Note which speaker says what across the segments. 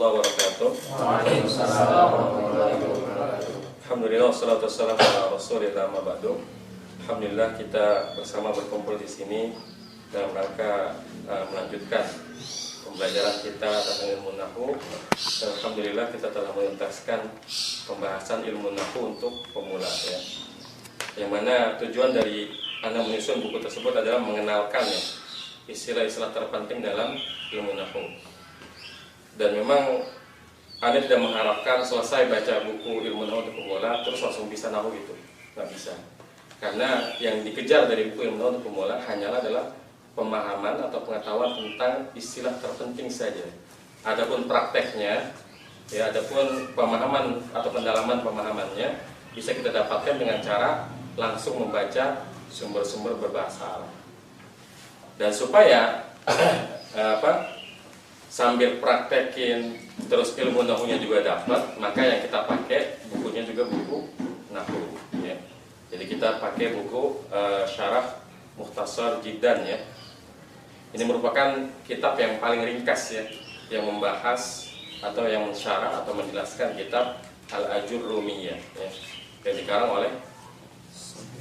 Speaker 1: warahmatullahi wabarakatuh.
Speaker 2: Waalaikumsalam warahmatullahi wabarakatuh.
Speaker 1: Alhamdulillah, wassalatu wassalamu ala rasulillah ma ba'du. Alhamdulillah kita bersama berkumpul di sini dalam rangka melanjutkan pembelajaran kita tentang ilmu nahwu. Dan alhamdulillah kita telah menuntaskan pembahasan ilmu nahwu untuk pemula ya. Yang mana tujuan dari Anda menyusun buku tersebut adalah mengenalkan ya istilah-istilah terpenting dalam ilmu nahwu. Dan memang Anda tidak mengharapkan selesai baca buku ilmu nahwu untuk pemula terus langsung bisa nahwu gitu, nggak bisa. Karena yang dikejar dari buku ilmu nahwu untuk pemula hanyalah adalah pemahaman atau pengetahuan tentang istilah terpenting saja. Adapun prakteknya, ya, adapun pemahaman atau pendalaman pemahamannya bisa kita dapatkan dengan cara langsung membaca sumber-sumber berbahasa Arab. Dan supaya sambil praktekin terus ilmu nahwunya juga dapat, maka yang kita pakai bukunya juga buku nahwu ya. Jadi kita pakai buku Syarah Mukhtasar Jiddan ya. Ini merupakan kitab yang paling ringkas ya, yang membahas atau yang mensyarah atau menjelaskan kitab Al-Ajurrumiyah ya. Yang dikarang oleh,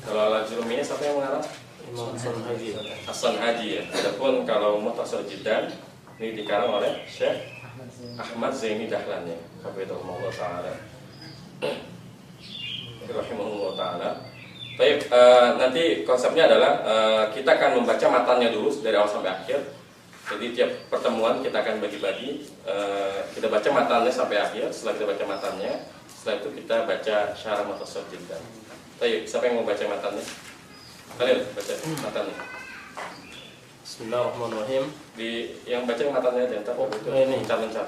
Speaker 1: kalau Al-Ajurrumiyah siapa yang mengarang?
Speaker 2: Imam As-Sanhaji.
Speaker 1: As-Sanhaji ya. Adapun kalau Mukhtasar Jiddan ini dikarang oleh Syekh Ahmad Zaini Dahlan ya, hafizahullah taala. Rahimahullah taala. Baik, nanti konsepnya adalah kita akan membaca matanya dulu dari awal sampai akhir. Jadi tiap pertemuan kita akan bagi-bagi, kita baca matanya sampai akhir. Setelah kita baca matanya, setelah itu kita baca Syarah Mukhtasar Jiddan. Baik, siapa yang mau baca matanya? Kalian baca matanya.
Speaker 2: Bismillahirrahmanirrahim.
Speaker 1: Di yang baca matanya aja, entar itu
Speaker 2: ini.
Speaker 1: mencar-mencar.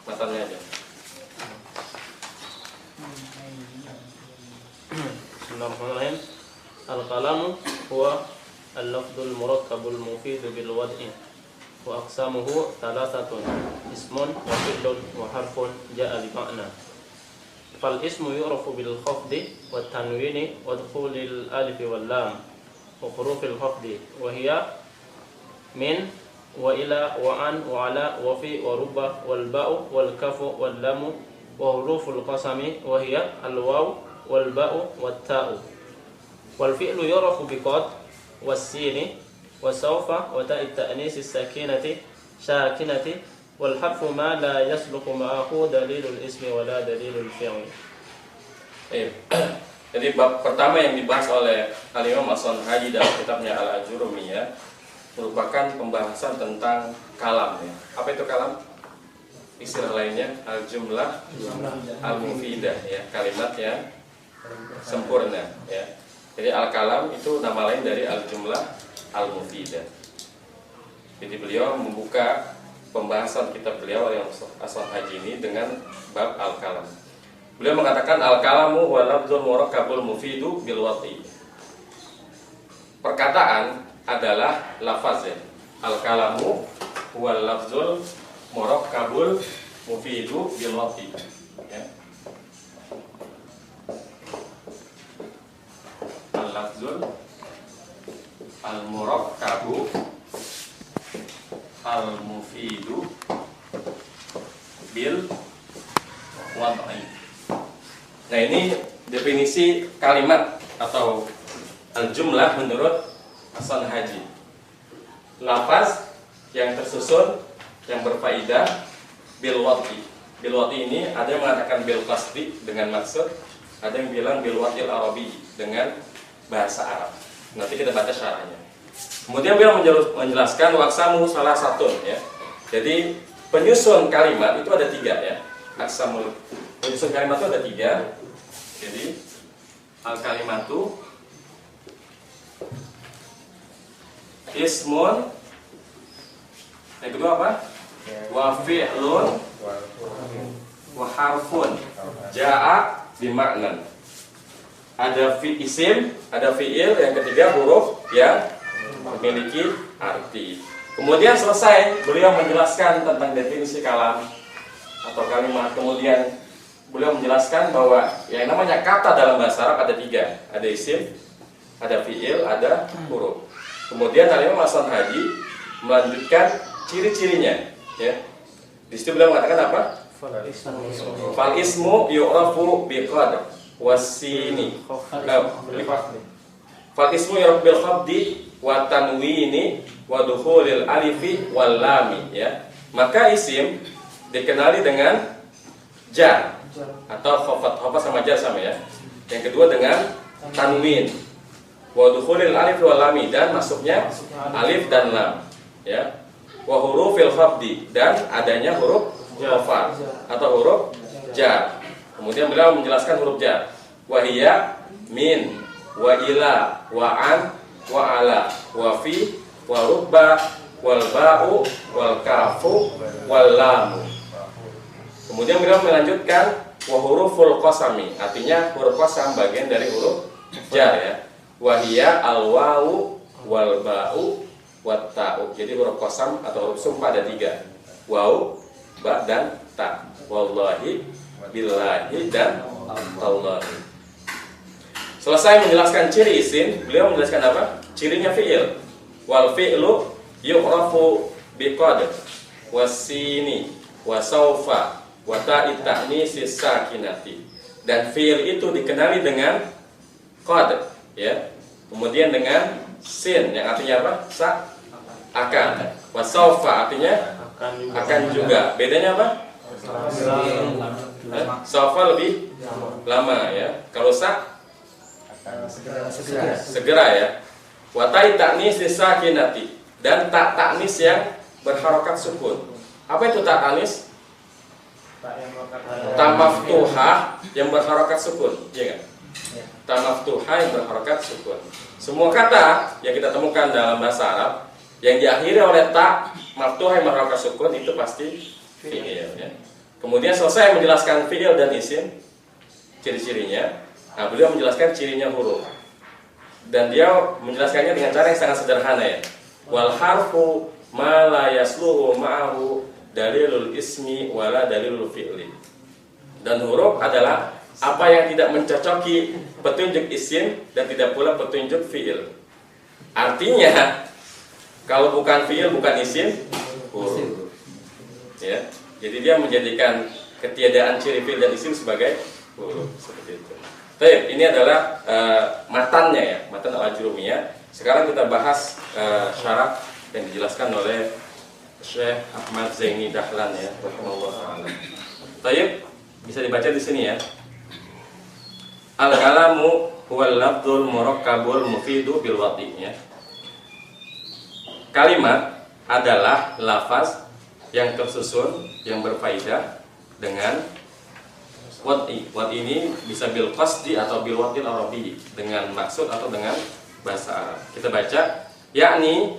Speaker 1: Matanya aja.
Speaker 2: Bismillahirrahmanirrahim. Al-kalamu huwa al-lafdul murakkabul mufidu bil wad'i wa aqsamuhu thalathatun ismun wa fi'lun wa harfun ja'a li ma'na. Fal ismu yu'rafu bil khafdi wa tanwini wa dukhulil alif wal lam wa hurufil khafdi wa hiya min wa ila wa an wa ala wa fi wa rubba wal ba'u wal kafu wal lamu wa huruful qasami wa hiya al waw wal ba'u wat ta'u wal fi'lu yurafu bi qad was sin wa sawfa wa ta'i ta'nis as-sakinati sakinati wal harfu ma la yasluqu ma'ahu dalilul ismi wa la dalilul fi'li.
Speaker 1: Jadi bab pertama yang dibahas oleh Al-Imam As-Sanhaji dalam kitabnya Al-Ajurrumiyah merupakan pembahasan tentang kalam ya. Apa itu kalam? Istilah lainnya al-jumlah al-mufidah ya, kalimat yang sempurna ya. Jadi al-kalam itu nama lain dari al-jumlah al-mufidah. Jadi beliau membuka pembahasan kitab beliau yang As-Sanhaji ini dengan bab al-kalam. Beliau mengatakan al-kalamu huwa lafdzul murakkabul mufidu bil wad'i. Perkataan adalah lafaz ya. Al-kalamu huwa lafdzul murakkabul mufidu bil wad'i ya. Al-lafdzul al-murakkabu al-mufidu bil wad'i. Nah, ini definisi kalimat atau al-jumlah menurut As-Sanhaji. Lafaz yang tersusun yang berfaedah bil wad'i. Bil wad'i ini ada yang mengatakan bil qasdi dengan maksud, ada yang bilang bil wad'il arabi dengan bahasa Arab. Nanti kita baca syarahnya. Kemudian beliau menjelaskan waqsamu salah satu ya. Jadi penyusun kalimat itu ada 3 ya. Aqsamul penyusun kalimat itu ada 3. Jadi al-kalimatu ismun, yang kedua apa? Wa fi'lun wa harfun ja'a bima'nan. Ada isim, ada fi'il, yang ketiga huruf yang memiliki arti. Kemudian selesai beliau menjelaskan tentang definisi kalam atau kalimat. Kemudian beliau menjelaskan bahwa yang namanya kata dalam bahasa Arab ada 3, ada isim, ada fi'il, ada huruf. Kemudian Al-Imam As-Sanhaji melanjutkan ciri-cirinya ya. Di situ beliau mengatakan apa? Fal ismu yu'rafu biqad wasini. Fal ismu yu'rafu bil khabdi wa tanwini wa dukhulil alifi wal lami, ya. Maka isim dikenali dengan jar atau khafat sama jar sama, ya. Yang kedua dengan tanwin wa dukhulil alif wal lami, dan masuknya alif dan lam, ya. Wa hurufil khabdi, dan adanya huruf khafat atau huruf jar. Kemudian beliau menjelaskan huruf jar. Wa hiya min wa ila wa an wa ala wa fi wa rubba wal ba'u wal kafu wal lamu. Kemudian beliau melanjutkan wa huruful qasami, artinya huruf qasam bagian dari huruf jar, ya. Wa hiya al wawu wal ba'u wat ta'u. Jadi huruf qasam atau huruf sumpah ada 3. Waw, ba dan ta. Wallahi, billahi, dan tallahi. Selesai menjelaskan ciri isim, beliau menjelaskan apa? Cirinya fi'il. Wal fi'lu yu'rafu biqad wasini wa saufa wa ta'i ta'nisi sakinati. Dan fi'il itu dikenali dengan qad, ya. Kemudian dengan sin yang artinya apa? Akan. Wa saufa artinya akan juga. Bedanya apa? Saufa lebih lama, ya. Kalau segera, ya. Wa ta'i ta'nisi sakinati, dan tak taknis yang berharokat sukun. Apa itu tak taknis? Ta maftuhah yang berharokat sukun, iya kan? Ta maftuhah yang berharokat sukun. Semua kata yang kita temukan dalam bahasa Arab yang diakhiri oleh ta maftuhah yang berharokat sukun itu pasti fi'il, ya. Kemudian selesai menjelaskan fi'il dan isim, ciri-cirinya. Nah, beliau menjelaskan cirinya huruf. Dan dia menjelaskannya dengan cara yang sangat sederhana, ya. Wal harfu ma la yasluhu ma'ahu dalilul ismi wala dalilul fi'li. Dan huruf adalah apa yang tidak mencocoki petunjuk isim dan tidak pula petunjuk fi'il. Artinya, kalau bukan fi'il, bukan isim, huruf. Ya. Jadi dia menjadikan ketiadaan ciri fi'il dan isim sebagai huruf, seperti itu. Baik, ini adalah matannya, ya, matan al-Ajrumiyah. Sekarang kita bahas syarat yang dijelaskan oleh Syekh Ahmad Zaini Dahlan, ya, rahimahullah ta'ala. Baik, bisa dibaca di sini, ya. Al-kalamu huwal lafdzul murakkabul mufidu bil wati', ya. Kalimat adalah lafaz yang tersusun yang berfaedah dengan wati. Wati ini bisa bil qasdi atau bil watil arabi, dengan maksud atau dengan bahasa Arab. Kita baca, yakni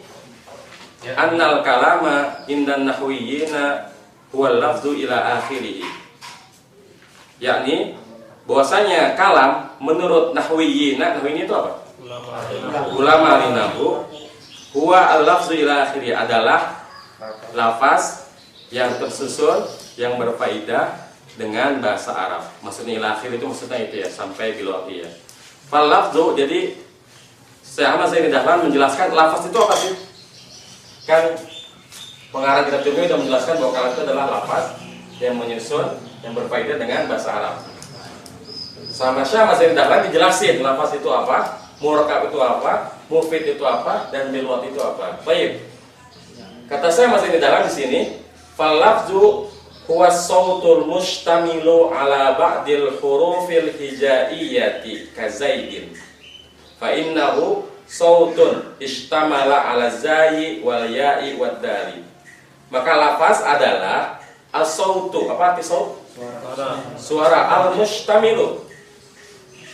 Speaker 1: annal kalama indan nahwiyina huwal lafzu ila akhirih. Yakni bahwasanya kalam menurut nahwiyina, nahwiyina itu apa? Ulama nahwu, huwa al-lafzu ila akhirih, adalah lafaz yang tersusun yang berfaedah dengan bahasa Arab. Maksudnya ila akhir itu maksudnya itu, ya, sampai bilwati, ya. Fal lafzu, jadi Syekh Ahmad Zaini Dahlan menjelaskan lafaz itu apa sih? Kan pengarang kitab Jurmi sudah menjelaskan bahwa kalam itu adalah lafaz yang menyusun yang berfaedah dengan bahasa Arab. Sama Syekh Ahmad Zaini Dahlan dijelasin lafaz itu apa, murakkab itu apa, mufid itu apa, dan bilwati itu apa. Baik. Kata Syekh Ahmad Zaini Dahlan di sini, fal lafzu huwa sautul mustamilu ala ba'dil hurufil hijaiyati kazaidin fa innahu sautun istamala ala zayi wal ya'i wad dali. Maka lafaz adalah as-sautu, apa arti saut? Suara. Al-mustamilu,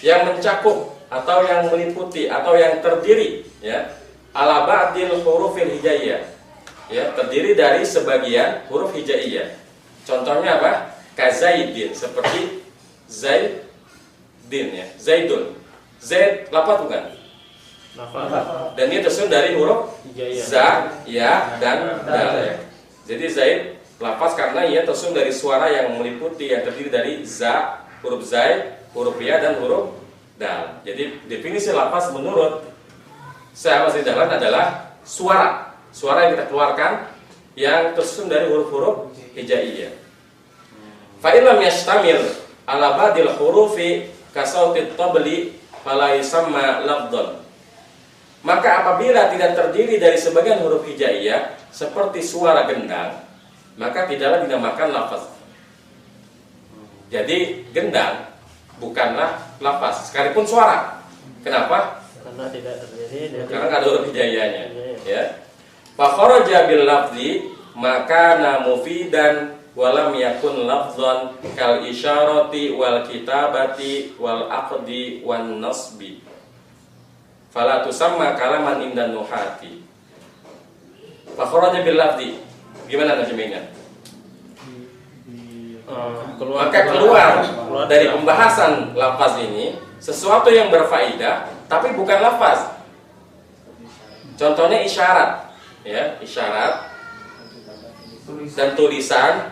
Speaker 1: yang mencakup atau yang meliputi atau yang terdiri, ya, ala ba'dil hurufil hijaiyah, ya, terdiri dari sebagian huruf hijaiyah. Contohnya apa? Kazaidin, seperti Zaidin, ya, Zaidun. Zaid lafaz bukan? Dan ini tersusun dari huruf za, ya, dan dal, ya. Jadi Zaid lafaz karena ia tersusun dari suara yang meliputi, yang terdiri dari za, huruf zai, huruf ya, dan huruf dal. Jadi definisi lafaz menurut Syekh Ahmad Zaini Dahlan adalah suara yang kita keluarkan yang tersusun dari huruf-huruf hijaiyah. Fa in lam yashtamil ala ba'dil hurufi ka sautit tabli fala yusamma lafdhan. Maka apabila tidak terdiri dari sebagian huruf hijaiyah seperti suara gendang, maka tidaklah dinamakan lafaz. Jadi gendang bukanlah lafaz sekalipun suara. Kenapa?
Speaker 2: Karena tidak terjadi.
Speaker 1: Karena nggak ada huruf hijaiyahnya. Ya. Fa kharaja bil lafzi maka mufidan walam yakun lafzan kal isyarati wal kitabati wal aqdi wan nasbi. Fala tusamma kalaman indan nuhati. Fa kharaja bil lafzi. Gimana terjemahnya? Maka keluar dari pembahasan lafaz ini sesuatu yang berfaedah tapi bukan lafaz. Contohnya isyarat, ya, isyarat dan tulisan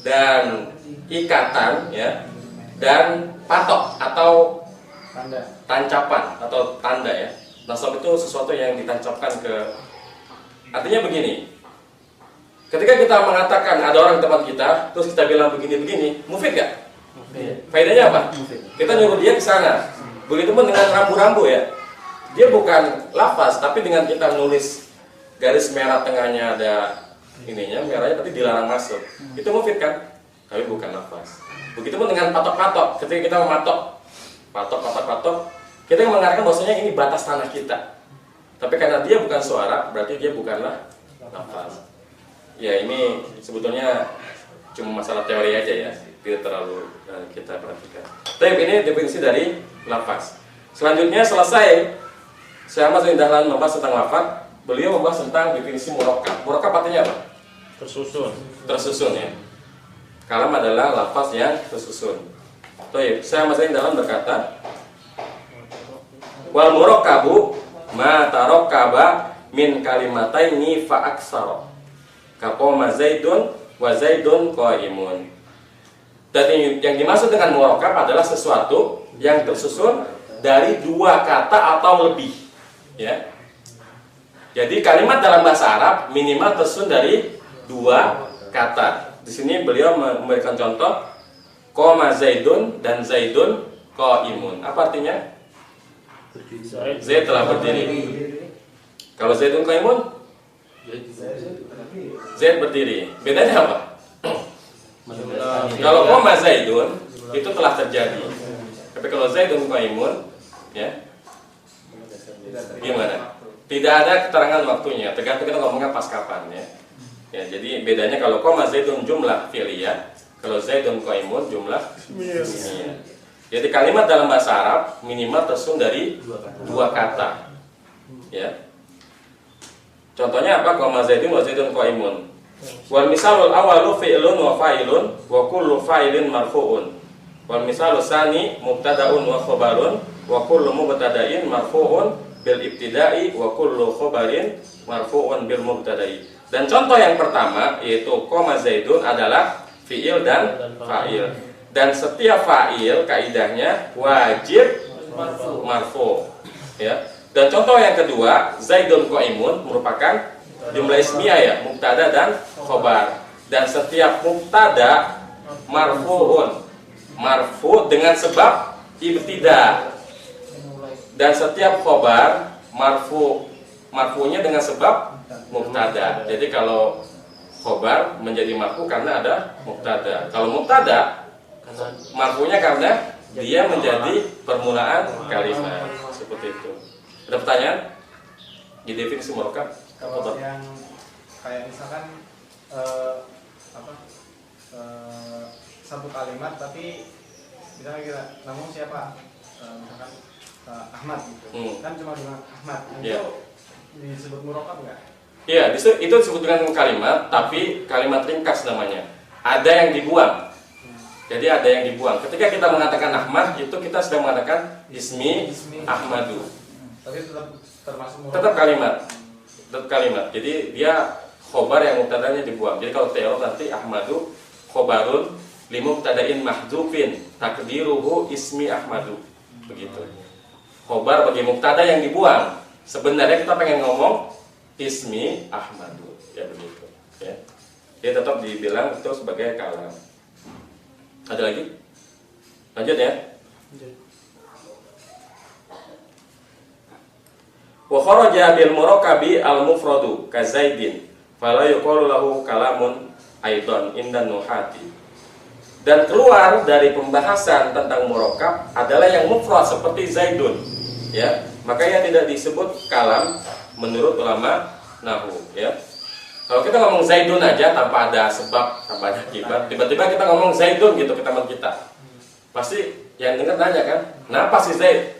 Speaker 1: dan ikatan, ya, dan patok atau tancapan atau tanda, ya. Nasab itu sesuatu yang ditancapkan ke. Artinya begini. Ketika kita mengatakan ada orang teman kita, terus kita bilang begini-begini, mufid gak? Faedahnya apa? Kita nyuruh dia ke sana. Begitupun dengan rambu-rambu, ya. Dia bukan lafaz, tapi dengan kita nulis garis merah tengahnya ada ininya, merahnya tapi dilarang masuk. Itu mufid kan? Tapi bukan lafaz. Begitupun dengan patok-patok. Ketika kita mematok, patok, kita mengatakan bahwasanya ini batas tanah kita. Tapi karena dia bukan suara, berarti dia bukanlah lafaz. Ya, ini sebetulnya cuma masalah teori aja, ya, tidak terlalu kita perhatikan. Tapi ini definisi dari lafaz. Selanjutnya selesai Syekh Ahmad Dahlan membahas tentang lafaz, beliau membahas tentang definisi murakkab. Murakkab artinya apa? Tersusun, ya. Kalam adalah lafaz yang tersusun. Baik, Syekh Ahmad Dahlan berkata, wal murakkabu ma tarakkaba min kalimataini fa aksara. Kaqama Zaidun wa Zaidun qaimun. Dan yang dimaksud dengan murakkab adalah sesuatu yang tersusun dari dua kata atau lebih, ya. Jadi kalimat dalam bahasa Arab minimal tersusun dari dua kata. Di sini beliau memberikan contoh qama Zaidun dan Zaidun qaimun. Apa artinya? Zaid telah berdiri. Kalau Zaidun qaimun, Zaid berdiri. Bedanya apa? Kalau qama Zaidun itu telah terjadi. Tapi kalau Zaidun qaimun, ya, gimana? Tidak ada keterangan waktunya. Tergantung kita ngomongnya pas kapan, ya. Ya, jadi bedanya kalau qama Zaidun jumlah fi'liyah, kalau Zaidun qaimun jumlah ismiyah. Jadi kalimat dalam bahasa Arab minimal tersusun dari dua kata. Ya. Contohnya apa? Qama Zaidun wa Zaidun qaimun. Wal misalul awalu fi'lun wa fa'ilun wa kullu fa'ilin marfu'un. Wal misalus tsani mubtada'un wa khabarun wa kullu mubtada'in marfu'un bil ibtida'i wa kullu khabarin marfu'un bil mubtada'i. Dan contoh yang pertama yaitu qama Zaidun adalah fi'il dan fa'il. Dan setiap fa'il kaidahnya wajib marfu', ya. Dan contoh yang kedua, Zaidun qaimun merupakan jumlah ismiyah, ya, mubtada dan khobar. Dan setiap mubtada marfu'un, marfu' dengan sebab ibtida. Dan setiap khobar marfu'nya dengan sebab mubtada. Jadi kalau khobar menjadi marfu' karena ada mubtada. Kalau mubtada marfu'nya karena dia menjadi permulaan kalimat. Seperti itu. Ada pertanyaan? Di definisi murakkab?
Speaker 3: Kalau yang kayak misalkan satu kalimat tapi misalnya kita namun siapa misalkan Ahmad gitu, kan cuma dengan Ahmad, itu disebut murakkab nggak?
Speaker 1: Iya, itu disebut dengan kalimat, tapi kalimat ringkas namanya. Ada yang dibuang. Jadi ada yang dibuang. Ketika kita mengatakan Ahmad, itu kita sedang mengatakan ismi Ahmadu.
Speaker 3: Tapi tetap termasuk murakkab.
Speaker 1: Tetap kalimat. Jadi dia khobar yang mubtadanya dibuang. Jadi kalau teori nanti Ahmadu khobarun limubtadain mahdzufin takdiruhu ismi Ahmadu. Begitu. Khobar bagi mubtada yang dibuang. Sebenarnya kita pengen ngomong ismi Ahmadu. Ya begitu. Ya. Dia tetap dibilang itu sebagai kalam. Ada lagi? Lanjut ya. Wa kharaja bil murakabi al mufradu ka Zaidin fala yuqalu lahu kalamun aidan indan nuhati. Dan keluar dari pembahasan tentang murakab adalah yang mufrad seperti Zaidun, ya. Makanya tidak disebut kalam menurut ulama nahwu, ya. Kalau kita ngomong Zaidun aja tanpa ada sebab, tanpa ada akibat, tiba-tiba kita ngomong Zaidun gitu ke teman kita, pasti yang dengar nanya kan, kenapa sih Zaid?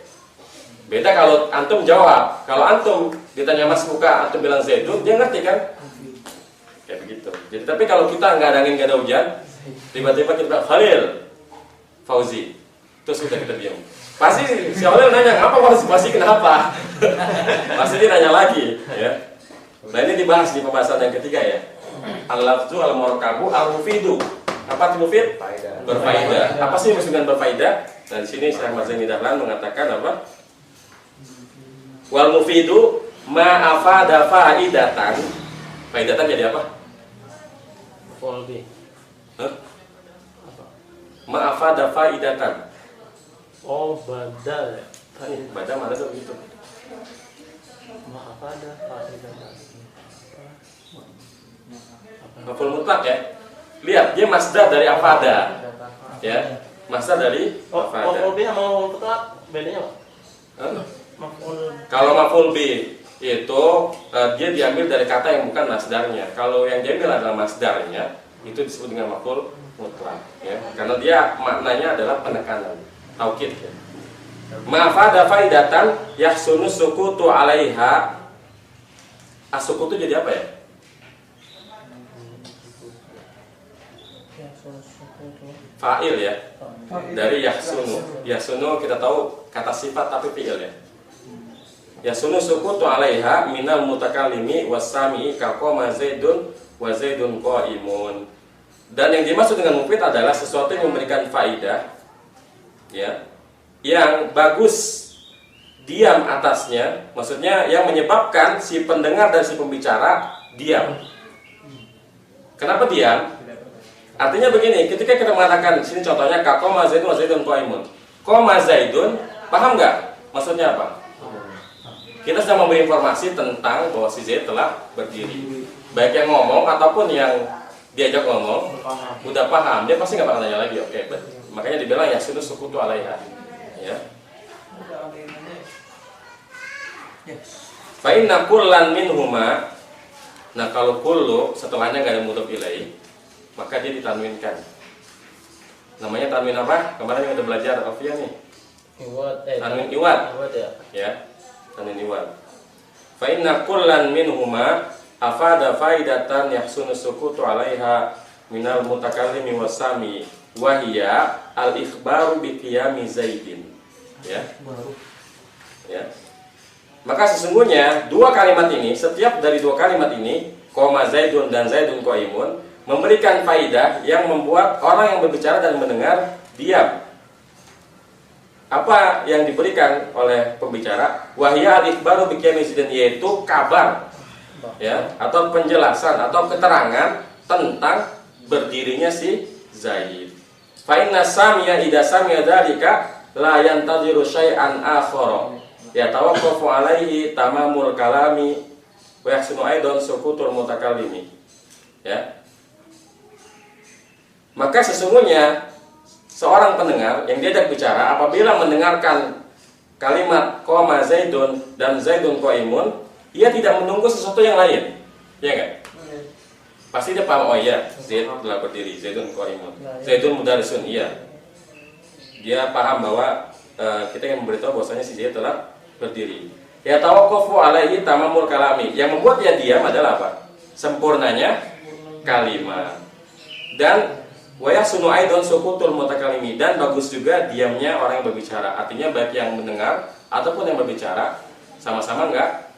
Speaker 1: Beda kalau antum jawab. Kalau antum ditanya Mas Muka, antum bilang Zaidun, dia ngerti kan? Kayak begitu. Jadi tapi kalau kita nggak ada angin, nggak ada hujan, tiba-tiba kita bilang Khalil, Fauzi, terus udah kita diam. Pasti si Khalil nanya, ngapa Fauzi kenapa? Pasti dia nanya lagi, ya. Nah ini dibahas di pembahasan yang ketiga ya. Al-lafzu al-murakabu al-mufidu. Apa arti mufid? Berfaedah. Apa sih maksud dengan berfaedah? Nah di sini Syekh Ahmad Zaini Dahlan mengatakan apa? Wal mufidu ma afada faidatan. Faidatan jadi apa?
Speaker 2: Folbi.
Speaker 1: Ma afada faidatan.
Speaker 2: Oh, badal.
Speaker 1: Badal mana tuh begitu?
Speaker 2: Ma afada faidatan.
Speaker 1: Maf'ul mutlak ya. Lihat, dia masdar dari afada. Ya, masdar dari afada.
Speaker 2: Folbi sama maf'ul mutlak bedanya apa?
Speaker 1: Kalau maf'ul bi itu dia diambil dari kata yang bukan masdarnya. Kalau yang diambil adalah masdarnya, itu disebut dengan maf'ul mutlak, ya. Karena dia maknanya adalah penekanan, taukid. Ya. Ma'afada faidatan yahsunu sukutu 'alaiha. As-sukutu jadi apa ya? Fa'il ya. Dari yahsunu. Yahsunu kita tahu kata sifat tapi fi'il ya. Yahsunu sukutu 'alaiha minal mutakallimi was-sami'i ka qama Zaidun wa Zaidun qa'imun. Dan yang dimaksud dengan mufid adalah sesuatu yang memberikan faidah, ya, yang bagus diam atasnya, maksudnya yang menyebabkan si pendengar dan si pembicara diam. Kenapa diam? Artinya begini, ketika kita mengatakan sini contohnya qama Zaidun wa Zaidun qa'imun. Qama Zaidun, paham nggak? Maksudnya apa? Kita sedang memberi informasi tentang bahwa si Zaid telah berdiri. Baik yang ngomong ataupun yang diajak ngomong udah paham, dia pasti nggak bakal nanya lagi. Oke, makanya dibilang ya sudah sukutu 'alaiha. Ya. Fa inna kullan minhuma. Nah, kalau kullu setelahnya nggak ada mudhof ilaih, maka dia ditanwinkan. Namanya tanwin apa? Kemarin yang udah belajar Alfiah nih. Tanwin iwad. Ya. Tanwin iwad. Fa inna kullan minhuma afada faidatan yahsunu sukutu 'alaiha minal mutakallimi wasami wa hiya al-ikhbaru bi qiyami Zaidin. Ya. Ya. Maka sesungguhnya dua kalimat ini, setiap dari dua kalimat ini, qama Zaidun dan Zaidun qa'imun, memberikan faidah yang membuat orang yang berbicara dan mendengar diam. Apa yang diberikan oleh pembicara? Wahya al-ikhbaru bi qiyami Zaidin, yaitu kabar, ya, atau penjelasan atau keterangan tentang berdirinya si Zaid. Fa inna samiya idza samiya dzalika la yantadhiru syai'an akhara yatawaqqafu alaihi tamamul kalami wa yahsunu aidan sukutul mutakallimi. Ya. Maka sesungguhnya seorang pendengar yang diajak bicara apabila mendengarkan kalimat qama Zaidun dan Zaidun qa'imun, ia tidak menunggu sesuatu yang lain. Ya enggak? Pasti dia paham, oh iya, Zaid telah berdiri, Zaidun qa'imun. Zaidun mudarrisun, iya. Dia paham bahwa kita yang memberitahu bahwasanya si Zaid telah berdiri. Ya tawaqqafu alaihi tamamul kalami. Yang membuat dia diam adalah apa? Sempurnanya kalimat. Dan wa yahsunu aidan sukutul mutakallimi, dan bagus juga diamnya orang yang berbicara. Artinya baik yang mendengar ataupun yang berbicara sama-sama enggak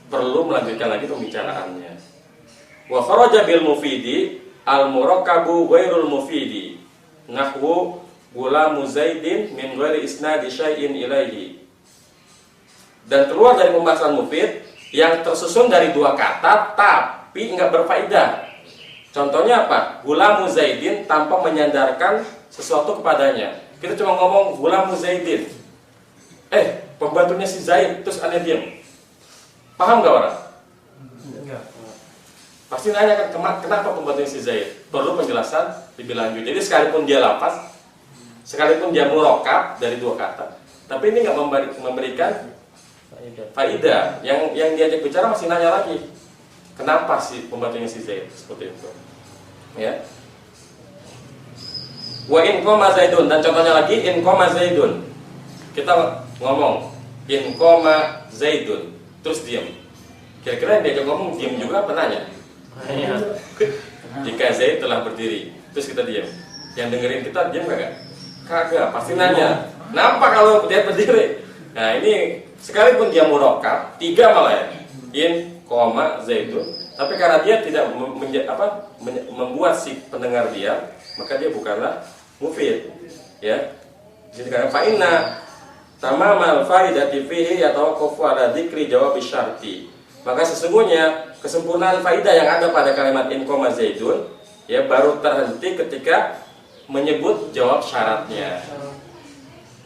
Speaker 1: perlu melanjutkan lagi pembicaraannya. Wa kharaja bil mufidi al murakabu ghairul mufidi. Nahwu gulamu Zaidin min ghairi isnadi syai'in ilaihi. Dan keluar dari pembahasan mufid yang tersusun dari dua kata tapi enggak berfaedah. Contohnya apa? Gulamu Zaidin tanpa menyandarkan sesuatu kepadanya. Kita cuma ngomong Gulamu Zaidin. Pembantunya si Zaid, terus Anda diam. Paham gak orang?
Speaker 3: Enggak.
Speaker 1: Pasti nanya kan, kenapa pembantunya si Zaid? Perlu penjelasan lebih lanjut. Jadi sekalipun dia lafaz, sekalipun dia murokab dari dua kata, tapi ini nggak memberikan faidah. Yang diajak bicara masih nanya lagi, kenapa sih pembantunya si Zaid seperti itu? Ya. Wa in qama Zaidun, dan contohnya lagi in qama Zaidun. Kita ngomong in qama Zaidun, terus diam. Kira-kira yang diajak ngomong diam juga apa nanya? Jika Zaid telah berdiri, terus kita diam. Yang dengerin kita diam kagak? Kagak, pasti nanya. Kenapa kalau dia berdiri? Nah ini sekalipun dia murokab, 3 malah ya. In qama Zaidun. Tapi karena dia tidak membuat si pendengar diam, maka dia bukanlah mufid. Ya. Jadi karena fa'inna tamamal faidati fihi yatawaqqafu ala dzikri jawab syarti. Maka sesungguhnya kesempurnaan faidah yang ada pada kalimat in qama Zaidun ya baru terhenti ketika menyebut jawab syaratnya.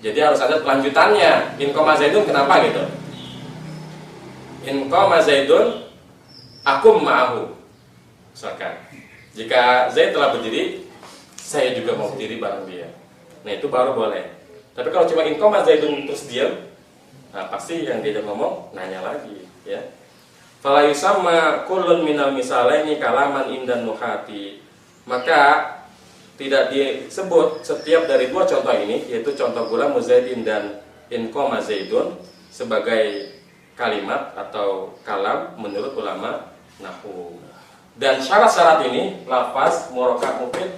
Speaker 1: Jadi harus ada kelanjutannya. In qama Zaidun kenapa gitu? In qama Zaidun akum ma'ahu. Misalkan jika Zaid telah berdiri, saya juga mau berdiri bareng dia. Nah itu baru boleh. Tapi kalau cuma in qama Zaidun terus diam, nah pasti yang dia ngomong nanya lagi ya. Fala yusamma kullun minal misalaini kalaman indan nuhati. Maka tidak disebut setiap dari dua contoh ini, yaitu contoh Gulamu Zaidin dan in qama Zaidun sebagai kalimat atau kalam menurut ulama nahwu. Dan syarat-syarat ini lafaz, murokab, mufid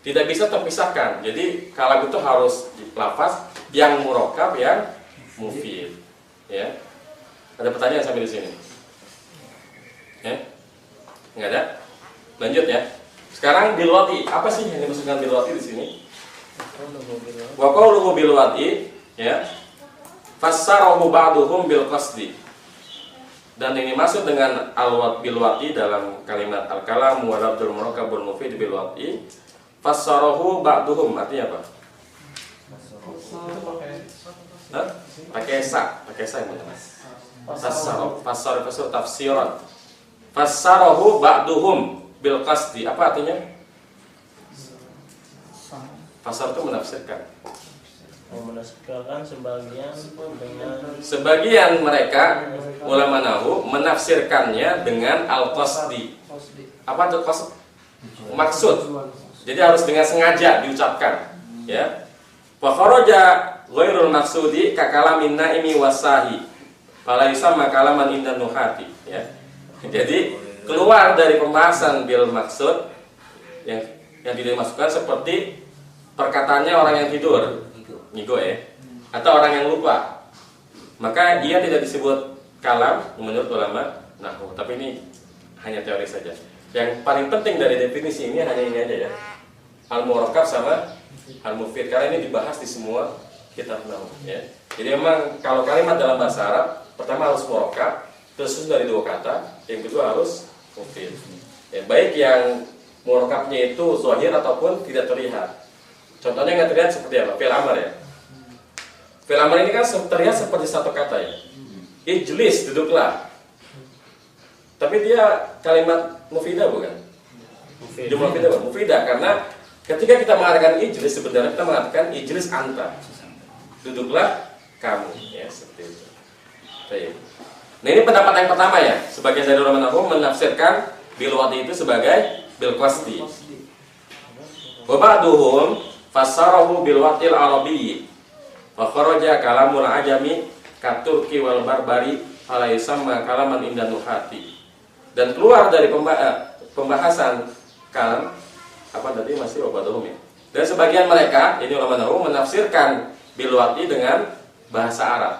Speaker 1: tidak bisa terpisahkan. Jadi kalam itu harus lafaz yang murokab, yang mufid. Ya. Ada pertanyaan sampai di sini? Ya? Nggak ada? Lanjut ya. Sekarang bilwati, apa sih yang dimaksudkan bilwati di sini? Wa qawluhu bilwati, ya. Fassarahu ba'duhum bil qasdi. Dan yang dimaksud dengan al-wat bilwati dalam kalimat al-kalam wa lafdzul murakkabul mufid bilwati, fassarahu ba'duhum artinya apa? Pakai sa yang mana? Fassar tafsiran. Fassarahu ba'duhum bil qasdi. Apa artinya? Fassar itu menafsirkan.
Speaker 2: Menafsirkan
Speaker 1: sebagian mereka ulama nahwu menafsirkannya dengan al-qasdi. Apa itu qasd? Maksud. Jadi harus dengan sengaja diucapkan, ya. Wa kharaja ghairul maqsudi ka kalamin naimi wasahi. Fala yusamma kalaman indan nuhati, ya. Jadi keluar dari pembahasan bil maksud yang tidak dimasukkan seperti perkataannya orang yang tidur, ngigo ya, atau orang yang lupa, maka dia tidak disebut kalam menurut ulama nahwu. Tapi ini hanya teori saja. Yang paling penting dari definisi ini hanya ini aja ya, al-murakkab sama al-mufid, karena ini dibahas di semua kitab nahwu ya. Jadi memang kalau kalimat dalam bahasa Arab pertama harus murakkab, tersusun dari dua kata, yang kedua harus mufid. Ya, baik yang murakkabnya itu zahir ataupun tidak terlihat. Contohnya nggak terlihat seperti apa? Fi'il amr ya. Fi'il amr ini kan terlihat seperti satu kata ya. Ijlis, duduklah. Tapi dia kalimat mufidah bukan? Mufidah karena ketika kita mengatakan ijlis sebenarnya kita mengatakan ijlis anta. Duduklah kamu ya, seperti itu. Baik. Nah ini pendapat yang pertama ya. Sebagian dari ulama nahwu menafsirkan bilwati itu sebagai bil qasdi. Wa ba'duhum fassarahu bilwatil arabiyyi. Fa kharaja kalamul ajami katurki wal barbari ala yusamma kalaman indan nuhati. Dan keluar dari pembahasan kalam apa tadi masih wa ba'duhum ya. Dan sebagian mereka ini ulama nahwu menafsirkan bilwati dengan bahasa Arab.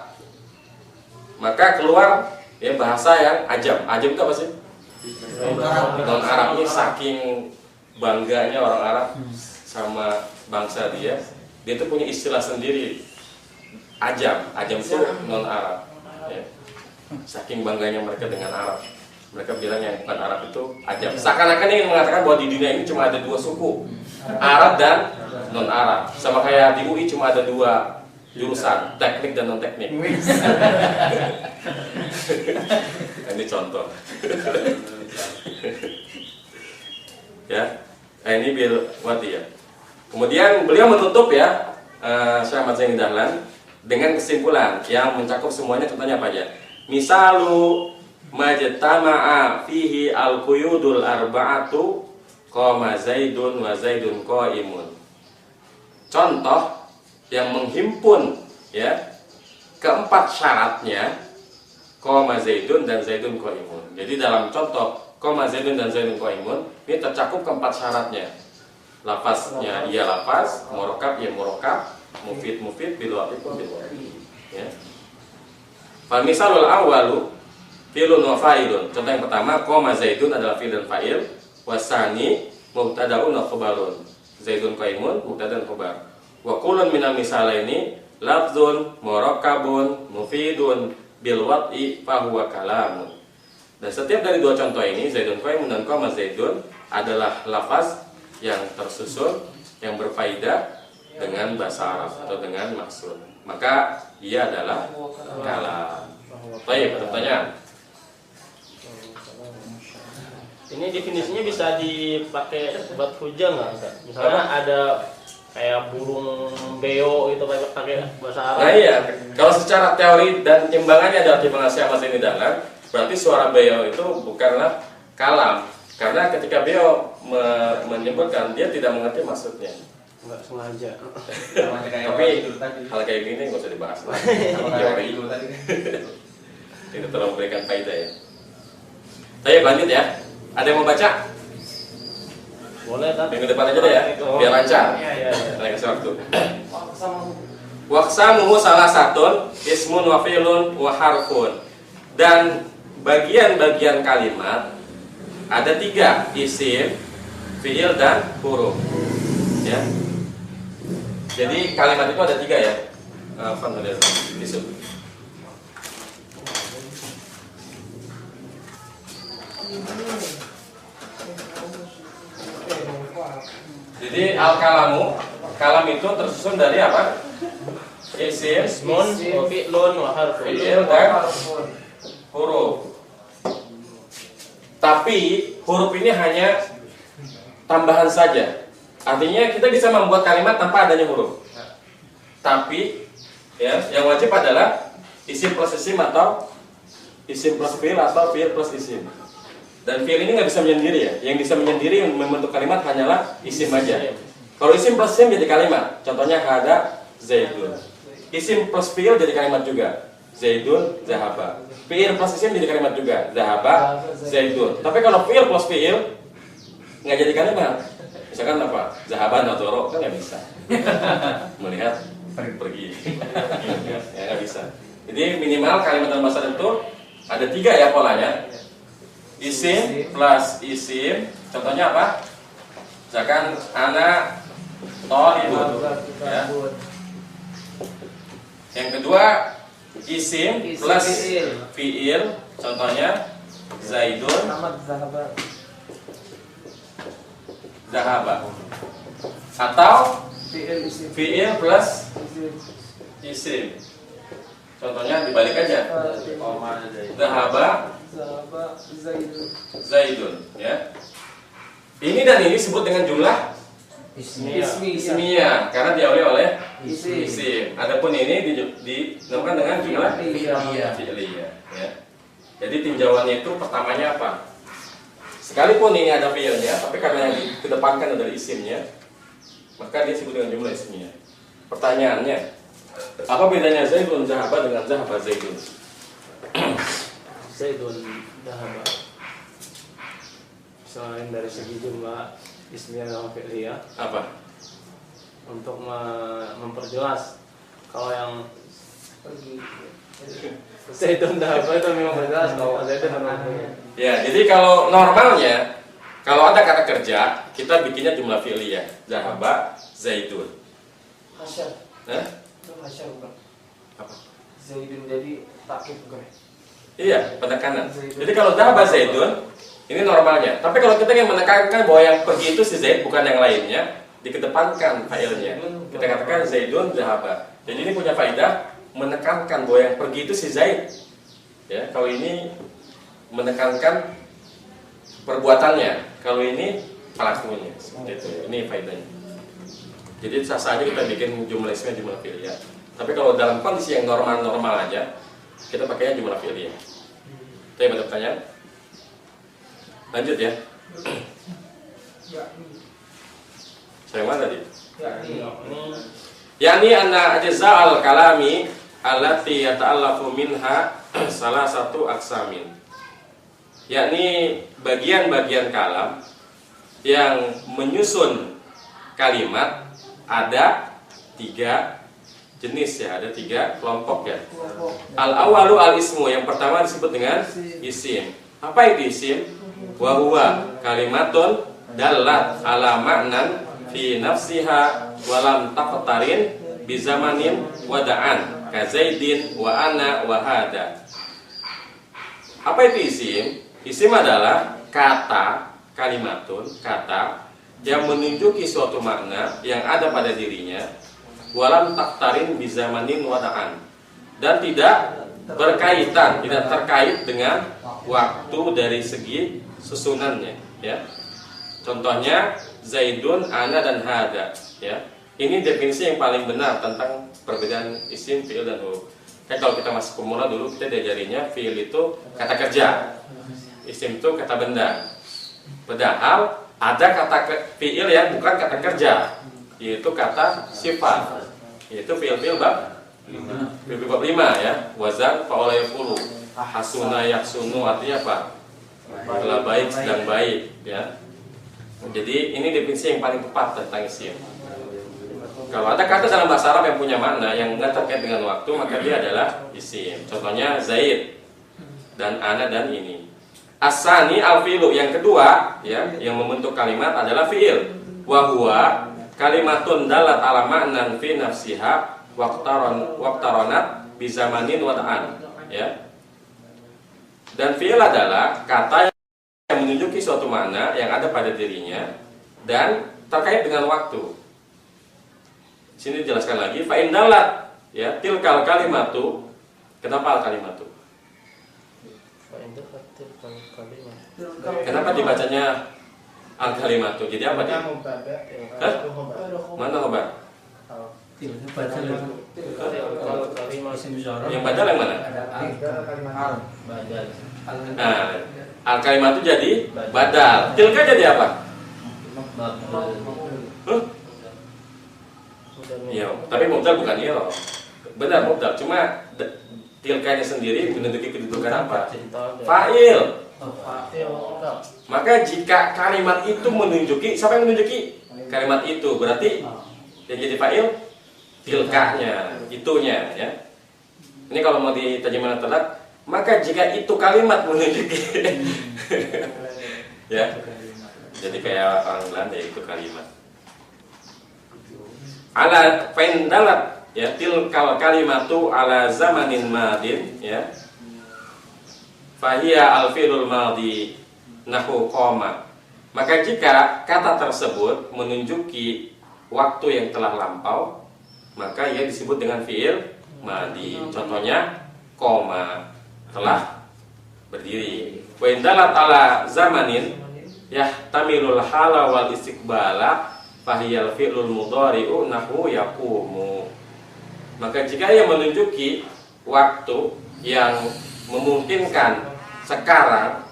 Speaker 1: Maka keluar ya bahasa yang ajam. Ajam itu apa sih? Non Arab. Ini saking bangganya orang Arab sama bangsa dia itu punya istilah sendiri. Ajam itu non Arab. Ya. Saking bangganya mereka dengan Arab. Mereka bilang yang bukan Arab itu ajam. Seakan-akan ingin mengatakan bahwa di dunia ini cuma ada dua suku, Arab dan non Arab. Sama kayak di UI cuma ada dua jurusan, teknik dan non teknik. Ini contoh. Ya, ini Bil Wati ya. Kemudian beliau menutup ya, Syekh Ahmad Zaini Dahlan dengan kesimpulan yang mencakup semuanya. Contohnya apa aja? Misalu majtama'a fihi al-quyudul arba'atu qama Zaidun wa Zaidun qaimun. Contoh yang menghimpun ya keempat syaratnya qama Zaidun dan Zaidun qaimun. Jadi dalam contoh qama Zaidun dan Zaidun qaimun ini tercakup keempat syaratnya. Lafaznya iya lafaz, murakkab ya murakkab, mufid bil waqi bil waqi. Ya. Fal misalul awwalu fi'lun wa fa'ilun. Contoh yang pertama, qama Zaidun adalah fi'il dan fa'il, wasani mubtada'un wa khabarun. Zaidun qaimun mubtada' dan khabar. Wa kullun minal misalaini lafzun murakkabun mufidun bil wad'i fa huwa kalamun. Dan setiap dari dua contoh ini, Zaidun qaimun dan qama Zaidun adalah lafaz yang tersusun yang berfaedah dengan bahasa Arab atau dengan maksud. Maka dia adalah kalam. Baik, pertanyaan.
Speaker 2: Ini definisinya bisa dipakai buat hujah nggak? Misalnya ada kayak burung beo itu pakai bahasa Arab.
Speaker 1: Nah iya, kalau secara teori dan timbangannya adalah timbangan Syekh Ahmad Zaini Dahlan, berarti suara beo itu bukanlah kalam. Karena ketika beo menyebutkan, dia tidak mengerti maksudnya.
Speaker 2: Nggak sengaja.
Speaker 1: Tapi hal kayak gini nggak usah dibahas lah. Teori tidak terlalu memberikan faedah ya. Saya lanjut ya. Ada yang mau baca?
Speaker 2: Boleh kan?
Speaker 1: Minggu depan aja deh ya, biar lancar.
Speaker 2: Iya.
Speaker 1: Saya kasih waktu. Waqsamuhu salah satun ismun wa fi'lun wa harfun. Dan bagian-bagian kalimat ada tiga, isim, fi'il dan huruf. Ya. Jadi kalimat itu ada tiga ya. Isim. Jadi al-kalamu, kalam itu tersusun dari apa? Isim,
Speaker 2: Ismun, wa fi'lun, wa harfun.
Speaker 1: fi'il dan huruf. Tapi huruf ini hanya tambahan saja. Artinya kita bisa membuat kalimat tanpa adanya huruf. Tapi ya, yang wajib adalah isim plus isim atau isim plus fi'il atau fi'il plus isim. Dan fi'il ini nggak bisa menyendiri ya. Yang bisa menyendiri membentuk kalimat hanyalah isim aja. Kalau isim plus isim jadi kalimat. Contohnya hada Zaidun. Isim plus fi'il jadi kalimat juga. Zaidun zahaba. Fi'il plus isim jadi kalimat juga. Zahaba Zaidun. Tapi kalau fi'il plus fi'il nggak jadi kalimat. Misalkan apa? Zahaba nadoro kan nggak bisa. Melihat pergi. Ya nggak bisa. Jadi minimal kalimat dalam bahasa itu ada tiga ya polanya. Isim plus isim. Contohnya apa? Misalkan anak thalibun. Ya. Yang kedua isim plus fi'il. Contohnya Zaidun zahaba. Atau fi'il plus isim. Contohnya dibalik aja. Zahaba Zaidun, ya. Ini dan ini disebut dengan jumlah ismiyah karena diawali oleh isim. Adapun ini dinamakan dengan jumlah fi'liyah, ya. Jadi tinjauannya itu pertamanya apa? Sekalipun ini ada fi'ilnya, tapi karena yang dikedepankan adalah isimnya, maka dia disebut dengan jumlah ismiyah. Pertanyaannya, apa bedanya Zaidun zahaba dengan zahaba Zaidun?
Speaker 2: Zaidun zahaba. Selain dari segi jumlah ismiyah dan fi'liyah,
Speaker 1: Apa?
Speaker 2: untuk memperjelas kalau yang Zaidun zahaba itu memang berjelas kalau Zaidun namanya.
Speaker 1: Ya, jadi kalau normalnya kalau ada kata kerja, kita bikinnya jumlah fi'liyah. Zahaba Zaidun.
Speaker 3: Hasyar.
Speaker 1: Nah,
Speaker 3: Itu hasyar bukan?
Speaker 1: apa?
Speaker 3: Zaidun jadi takkid bukan?
Speaker 1: Iya, penekanan. Jadi kalau dhahaba Zaidun ini normalnya. Tapi kalau kita ingin menekankan bahwa yang pergi itu si Zaid bukan yang lainnya, dikedepankan fa'ilnya. Kita katakan Zaidun dhahaba. Jadi ini punya faedah menekankan bahwa yang pergi itu si Zaid. Ya, kalau ini menekankan perbuatannya, kalau ini pelakunya. Seperti itu. Ini faedahnya. Jadi sah saja kita bikin jumlah ismnya jumlah fi'liyah. Tapi kalau dalam kondisi yang normal-normal aja, kita pakainya jumlah fi'liyah. Itu ada pertanyaan? Lanjut ya. Saya mana tadi? Yani anna ajza al-kalami allati yata'allafu minha salah satu aksamin. Yakni bagian-bagian kalam yang menyusun kalimat ada 3 jenis ya, ada 3 kelompok ya. Al-awalu al-ismu, yang pertama disebut dengan isim. Apa itu isim? Wa huwa kalimatun dallat ala ma'nan fi nafsiha wa lam taqtarin bi zamanin wada'an ka Zaidin wa ana wa hada. Apa itu isim? Isim adalah kata, kalimatun, kata yang menunjuki suatu makna yang ada pada dirinya, walam taktarin bi zamanin wada'an, dan tidak berkaitan, tidak terkait dengan waktu dari segi susunannya ya. Contohnya Zaidun, ana dan hada ya. Ini definisi yang paling benar tentang perbedaan isim, fi'il dan huruf. Kayak kalau kita masuk pemula dulu kita diajarinya fi'il itu kata kerja, isim itu kata benda. Padahal ada kata fi'il yang bukan kata kerja, yaitu kata sifat, yaitu fi'il bab 5 ya. Wazan fa'ala yaqulu, hasuna yaksunu, artinya apa? Telah baik, sedang baik ya. Jadi ini definisi yang paling tepat tentang isim. Kalau ada kata dalam bahasa Arab yang punya makna yang nggak terkait dengan waktu, maka dia adalah isim. Contohnya Zaid dan ana dan ini. Asani al-fi'lu, yang kedua ya, yang membentuk kalimat adalah fi'il. Wa huwa kalimatun dalat ala ma'nan fi nafsiha waqtaronat bi zamanin wada'an ya. Dan fi'il adalah kata yang menunjuki suatu makna yang ada pada dirinya dan terkait dengan waktu. Sini dijelaskan lagi, fa in dalat ya tilkal kalimatu. Kenapa al kalimatu? Kenapa dibacanya al kalimatu? Jadi apa dia? Mana khobar? Yang badal yang mana? Nah, al kalimat itu jadi badal. Tilka jadi apa? Iya, tapi mubdal bukan iya. Benar mubdal, cuma tilkanya sendiri menunjuki kedudukan apa? Fa'il. Maka jika kalimat itu menunjuki, siapa yang menunjuki? Kalimat itu, berarti yang jadi fa'il tilkanya, itunya ya. Ini kalau mau diterjemahkan telat, maka jika itu kalimat menunjuki ya. Jadi kayak orang Belanda itu kalimat. Ala fa'indalat ya tilkal kalimatu ala zamanin madin ya. Fahiya al-fi'lul madhi nahu qoma. Maka jika kata tersebut menunjuki waktu yang telah lampau, maka ia disebut dengan fi'il madhi. Contohnya qoma, telah berdiri. Wa indalat ala zamanin yahtamilul hala wal istiqbala fahiyal fi'lul mudhari'u nahu yaqumu. Maka jika ia menunjuki waktu yang memungkinkan sekarang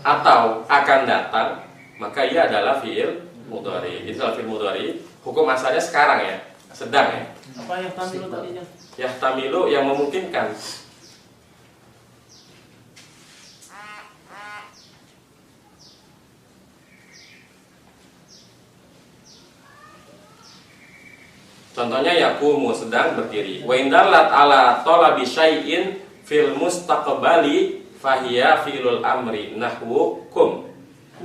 Speaker 1: atau akan datang, maka ia adalah fi'il mudhari. Itu adalah fi'il mudhari. Hukum asalnya sekarang ya, sedang ya.
Speaker 2: Apa yang tamilu tadinya?
Speaker 1: Yahtamilu yang memungkinkan. Contohnya yaqumu, sedang berdiri. Wa indalat ala talabi syai'in fil mustaqbali fahiya fi'lul amri nahwu kum.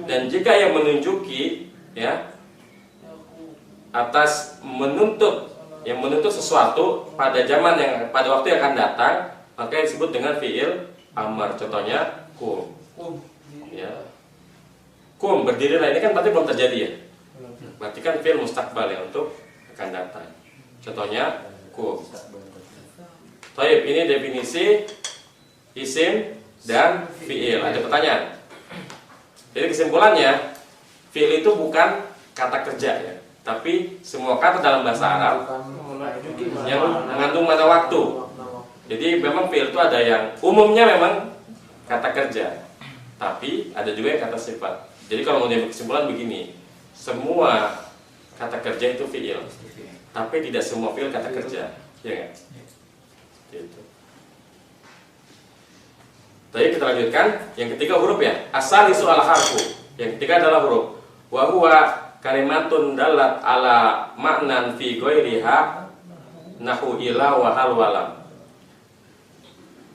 Speaker 1: Dan jika yang menunjuki ya atas menuntut, yang menuntut sesuatu pada zaman yang pada waktu yang akan datang, maka disebut dengan fi'il amar. Contohnya kum. Ya. Kum berdirilah, ini kan berarti belum terjadi ya. Berarti kan fi'il mustaqbal ya, untuk akan datang. Contohnya kum. Baik, ini definisi isim dan fi'il. Ada pertanyaan? Jadi kesimpulannya, fi'il itu bukan kata kerja ya, tapi semua kata dalam bahasa Arab yang mengandung makna waktu. Jadi memang fi'il itu ada yang umumnya memang kata kerja, tapi ada juga yang kata sifat. Jadi kalau mau diambil kesimpulan begini, semua kata kerja itu fi'il, tapi tidak semua fi'il kata kerja, ya kan? Gitu. Tadi kita lanjutkan yang ketiga huruf ya. Asal isu al harfu. Yang ketiga adalah huruf. Wa huwa kalimatun dalat ala maknan fi ghairiha nahu ila wa hal walam.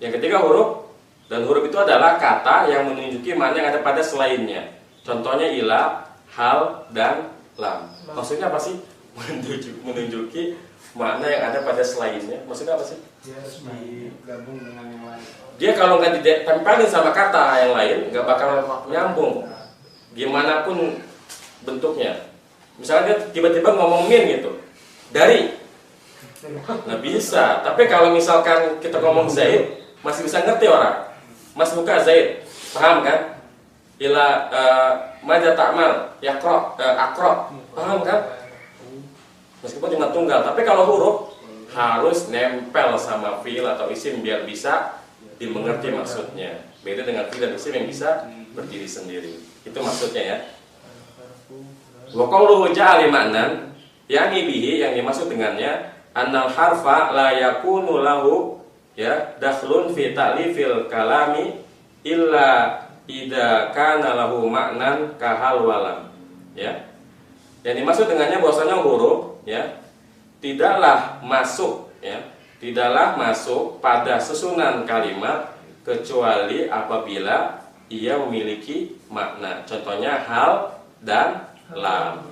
Speaker 1: Yang ketiga huruf, dan huruf itu adalah kata yang menunjuki makna yang ada pada selainnya. Contohnya ila, hal, dan lam. Maksudnya apa sih? Menunjuki makna yang ada pada selainnya. Maksudnya apa sih?
Speaker 3: Dia harus digabung dengan yang lain.
Speaker 1: Dia kalau nggak ditempelin sama kata yang lain, nggak bakal nyambung. Gimana pun bentuknya. Misalnya dia tiba-tiba ngomong min gitu, dari, nggak bisa. Tapi kalau misalkan kita ngomong Zaid, masih bisa ngerti orang. Mas buka Zaid, paham kan? Ila maja ta'mal, yakro, akro, paham kan? Meskipun cuma tunggal. Tapi kalau huruf harus nempel sama fi'il atau isim biar bisa dimengerti maksudnya. Beda dengan fi'il dan isim yang bisa berdiri sendiri. Itu maksudnya ya. Wa qawluhu ja'ali ma'nan, yani bihi, yang dimaksud dengannya annal harfa la yakunu lahu ya dakhlun fi ta'lifil kalami illa idza kana lahu ma'nan kahal walam. Ya. Yang dimaksud dengannya bahwasanya huruf ya tidaklah masuk pada susunan kalimat kecuali apabila ia memiliki makna. Contohnya hal dan lam.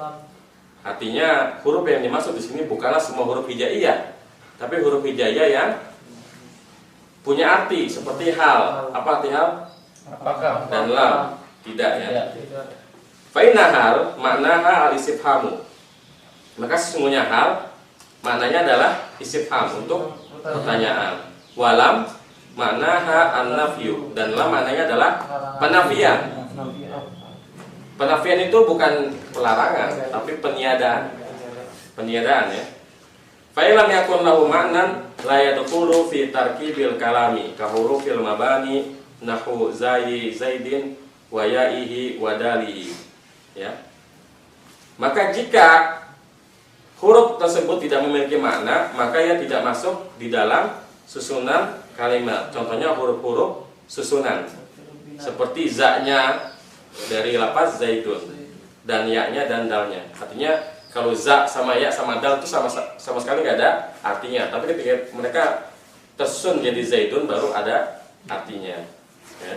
Speaker 1: Artinya huruf yang dimaksud di sini bukanlah semua huruf hijaiyah, tapi huruf hijaiyah yang punya arti seperti hal. Apa arti hal?
Speaker 3: Apakah?
Speaker 1: Dan lam. Tidak ya. Fa inna hal maknaha al-istifhamu. Maka sesungguhnya hal maknanya adalah istifham, untuk pertanyaan. Walam maknaha an-nafyu, dan lam maknanya adalah penafian. Penafian itu bukan pelarangan, tapi peniadaan. Peniadaan ya. Fa illam yakun lahu ma'nan la yadkhulu fi tarkibil kalami ka hurufil mabani nahu zaidin wa ya'ihi wa dalihi. Ya. Maka jika huruf tersebut tidak memiliki makna, maka ia tidak masuk di dalam susunan kalimat. Contohnya huruf-huruf susunan, seperti za-nya dari lafaz zaidun, dan ya-nya dan dalnya. Artinya kalau za sama ya sama dal itu sama sekali nggak ada artinya. Tapi ketika mereka tersusun jadi zaidun, baru ada artinya. Ya.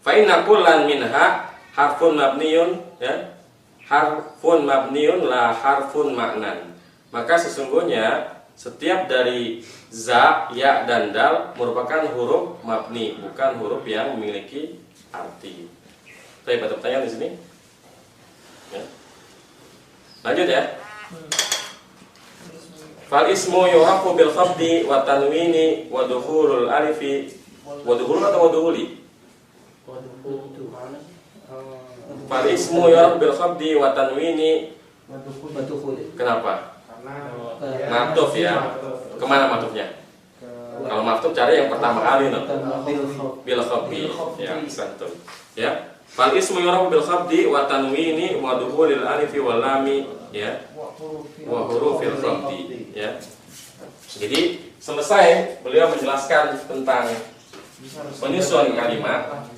Speaker 1: Fa inna kullan minha harfun mabniyun, ya, harfun mabniyun la harfun maknan. Maka sesungguhnya setiap dari za, ya, dan dal merupakan huruf mabni, bukan huruf yang memiliki arti. Tapi ada pertanyaan di sini? Ya. Lanjut ya. Fal ismu yurafu bil khafdi wa tanwini wa dukhulul alifi wa dukhul atau wa dukhuli? Fal ismu yurafu bil khafdi wa tanwini. Kenapa? Matuf ya. Kemana matufnya? Kalau matuf cari yang pertama kali no. Bil khafdi ya, santun. Ya. Fal ismu yurafu bil khafdi wa tanwini wa dukhulil alifi wal lami ya. Wa hurufil khafdi ya. Jadi selesai beliau menjelaskan tentang penyusunan kalimat.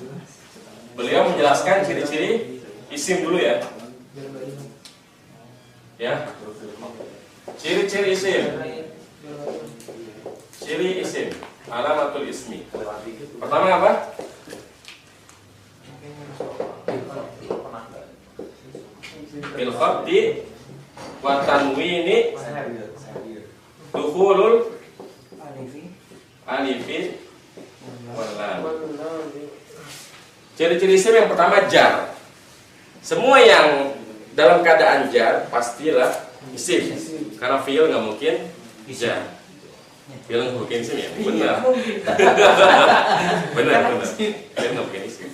Speaker 1: Beliau menjelaskan ciri-ciri isim dulu ya. Ya. Ciri-ciri isim. Ciri isim, alamatul ismi. Pertama apa? Bil khafdi wa tanwini dukhulul alifi Ciri-ciri isim yang pertama jar. Semua yang dalam keadaan jar pastilah isim. Karena fi'il nggak mungkin jar. Fi'il nggak mungkin isim ya. Benar. Benar. Fi'il nggak mungkin isim.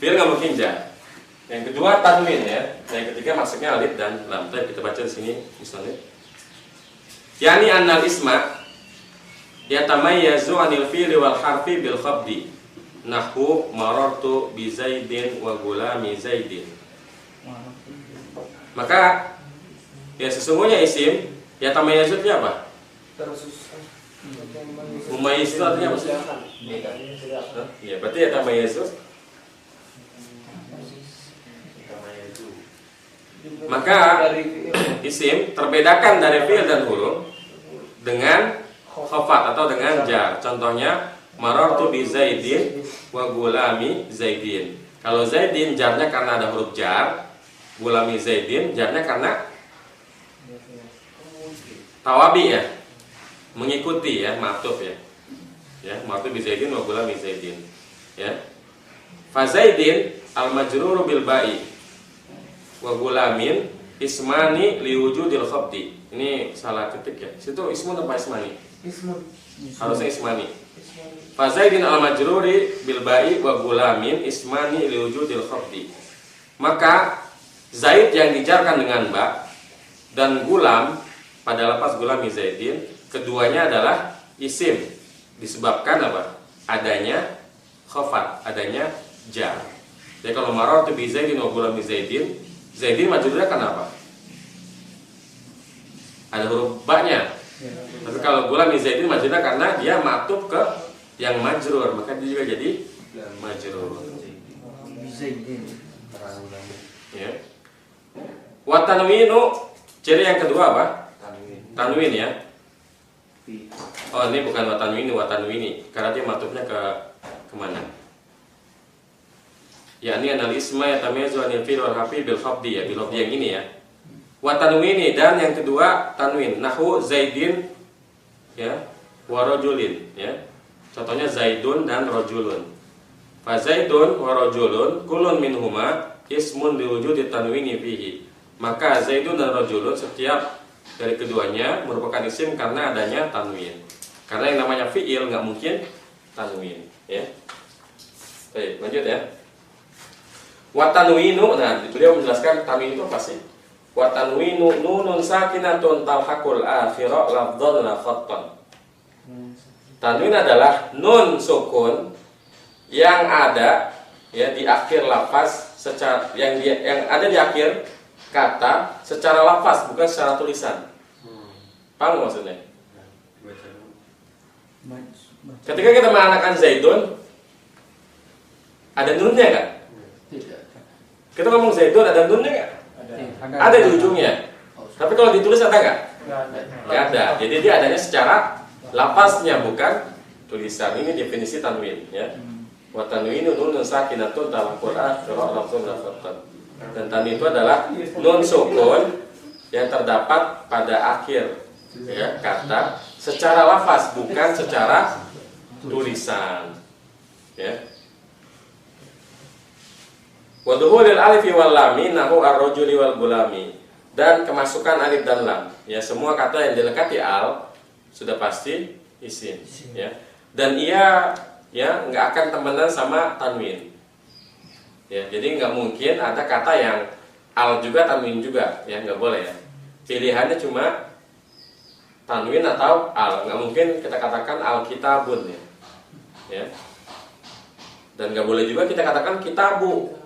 Speaker 1: Fi'il nggak mungkin jar. Yang kedua tanwin ya. Yang ketiga masuknya alif dan lam. Kita baca di sini misalnya. Yani annal isma yatamayyazu 'anil fi'li wal harfi bil khabdi. Nahwu marartu bi Zaidin wa gulami Zaidin. Maka ya sesungguhnya isim yatamayyazu itu apa? Mumayyiz itu artinya apa sih? Ya, berarti yatamayyazu. Maka isim terbedakan dari fi'il dan huruf dengan khafat atau dengan jar. Contohnya marartu bi Zaidin wa gulami Zaidin. Kalau Zaidin jarnya karena ada huruf jar, gulami Zaidin jarnya karena tawabi ya, mengikuti ya, ma'tuf ya. Ya, marartu bi Zaidin wa gulami Zaidin. Ya. Fa Zaidin al majrur bil ba'i wa gulamin ismani liwujudil khabdi. Ini salah ketik ya. Situ ismun apa ismani?
Speaker 3: Ismun.
Speaker 1: Harusnya ismani. Fa Zaidin al majruri bil ba'i wa gulamin ismani liwujudil khabdi. Maka Zaid yang dijarkan dengan ba dan gulam pada lafaz gulami Zaidin, keduanya adalah isim disebabkan apa? Adanya khafat, adanya jar. Jadi kalau marartu bi Zaidin wa gulami Zaidin, Zaidin majrurnya kenapa? Ada huruf ba-nya. Tapi kalau gulami Zaidin majrurnya karena dia ma'tuf ke yang majrur, maka dia juga jadi majrur. Ya. Wa tanwinu, ciri yang kedua apa? Tanwin ya. Oh, ini bukan wa tanwini, wa tanwini, karena dia ma'tufnya ke kemana? Yakni anal isma yatamayyazu 'anil fi'l wal harfi bil khafdi ya, bil khafdi yang ini ya. Wa tanwini, dan yang kedua tanwin. Nahwu Zaidin ya, wa rajulin ya. Contohnya Zaidun dan rajulun. Fa Zaidun wa rajulun kullun minhuma ismun liwujudi tanwini fihi. Maka Zaidun dan rajulun setiap dari keduanya merupakan isim karena adanya tanwin. Karena yang namanya fi'il nggak mungkin tanwin ya. Baik, lanjut ya. Wa tanwinu, nah beliau menjelaskan tanwin itu apa sih? Wa tanwinu nunun sakinatun talhaqul akhira lafdhan la khattan. Tanwin adalah nun sukun yang ada ya di akhir lafaz secara yang ada di akhir kata secara lafaz, bukan secara tulisan. Paham maksudnya? Ketika kita mengatakan Zaidun, ada nunnya nggak? Kita ngomong Zaidun, ada nunnya nggak? Ada di ujungnya. Tapi kalau ditulis ada nggak? Nggak ada. Jadi dia adanya secara lafaznya, bukan tulisan. Ini definisi tanwin ya. Wa tanwinu nunun sakinatun talhaqul akhira lafdhan la khattan. Dan tanwin itu adalah nun sukun yang terdapat pada akhir ya kata secara lafaz, bukan secara tulisan ya. Wa duhulil alifi wal lami nahu ar-rajuli wal gulami, dan kemasukan alif dan lam ya, semua kata yang dilekati al sudah pasti isim ya. Dan ia ya nggak akan temenan sama tanwin ya. Jadi nggak mungkin ada kata yang al juga tanwin juga ya, nggak boleh ya. Pilihannya cuma tanwin atau al. Nggak mungkin kita katakan al-kitabun ya. Dan nggak boleh juga kita katakan kitabu.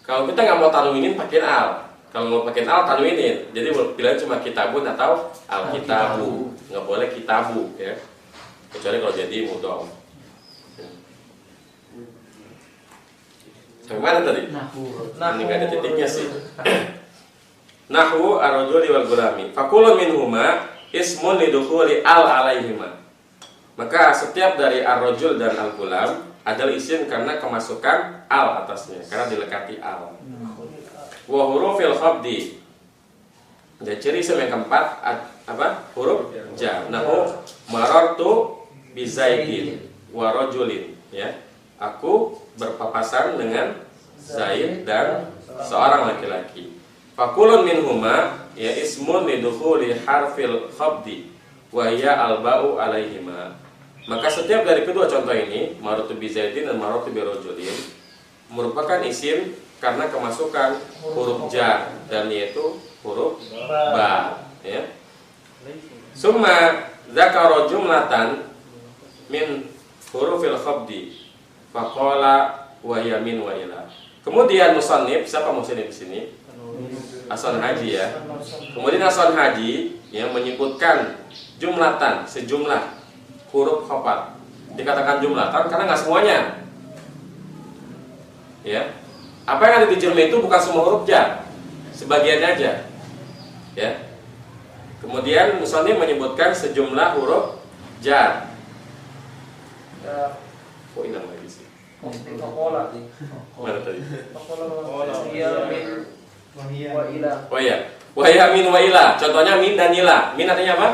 Speaker 1: Kalau kita nggak mau tanwinin pakai al, kalau mau pakai al tanwinin. Jadi pilihan cuma kitabun atau al-kitabu. Nggak boleh kitabu ya. Kecuali kalau jadi mudhaf. Sampai mana tadi? Ini nggak ada titiknya sih. Nahwu ar-rajuli wal gulami. Fakulun minhuma ismun lidukhuli al alaihima. Maka setiap dari ar-rajul dan al-gulam adalah isim karena kemasukan al atasnya, karena dilekati al. Wa hurufil khabdi. Dan ciri isim yang keempat apa? Huruf jar. Nahu marartu bi Zaidin wa rajulin, ya. Aku berpapasan dengan Zaid dan seorang laki-laki. Fakulun minhuma ya ismun lidukhuli harfil khabdi wa hiya alba'u alaihima. Maka setiap dari kedua contoh ini, marartu bi Zaidin dan marartu bi rajulin, merupakan isim karena kemasukan huruf jar dan yaitu huruf ba, ya. Summa dzakara jumlatan min hurufil khabdi faqala wa hiya min wa ila. Kemudian musannif, siapa musannif di sini? Hasan Haji, ya. Kemudian Hasan Haji yang menyebutkan jumlatan, sejumlah huruf khafat. Dikatakan jumlatan karena nggak semuanya, ya. Apa yang ada di jumlah itu bukan semua huruf jar, sebagiannya aja, ya. Kemudian musannif menyebutkan sejumlah huruf jar. Oh, ini lagi sih. Mana tadi? Oh ya, wahya min wa ila. Contohnya min dan ila. Min artinya apa?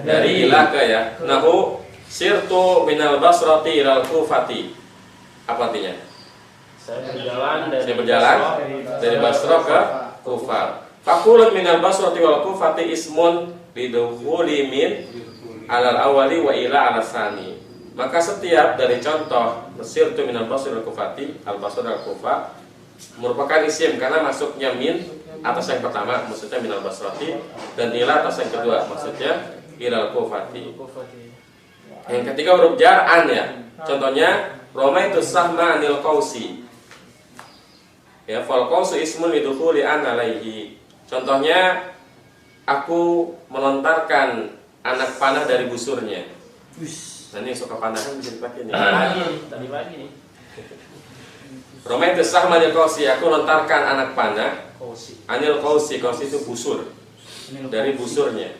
Speaker 1: Dari ila ke, ya. Nahu sirtu minal basrati ilal kufati. Apa artinya?
Speaker 2: Saya berjalan
Speaker 1: dari Basrah ke Kufah. Fakulut minal basrati wal kufati ismun lidukhuli min alal awali wa ila ala sani. Maka setiap dari contoh sirtu minal basrati wal kufati, al basrah al kufah, merupakan isim karena masuknya min atas yang pertama, maksudnya minal basrati, dan ila atas yang kedua, maksudnya ilal kufati. Yang ketiga huruf jar an, ya. Contohnya Roma itu sahma anil qausi, ya. Fal qausu ismun lidukhuli an alaihi. Contohnya aku melontarkan anak panah dari busurnya. Nah, ini suka panah kan bisa dipakai nih.
Speaker 2: Tadi pagi nih.
Speaker 1: Roma itu sahma anil qausi, aku lontarkan anak panah. Anil qausi, qausi itu busur, dari busurnya.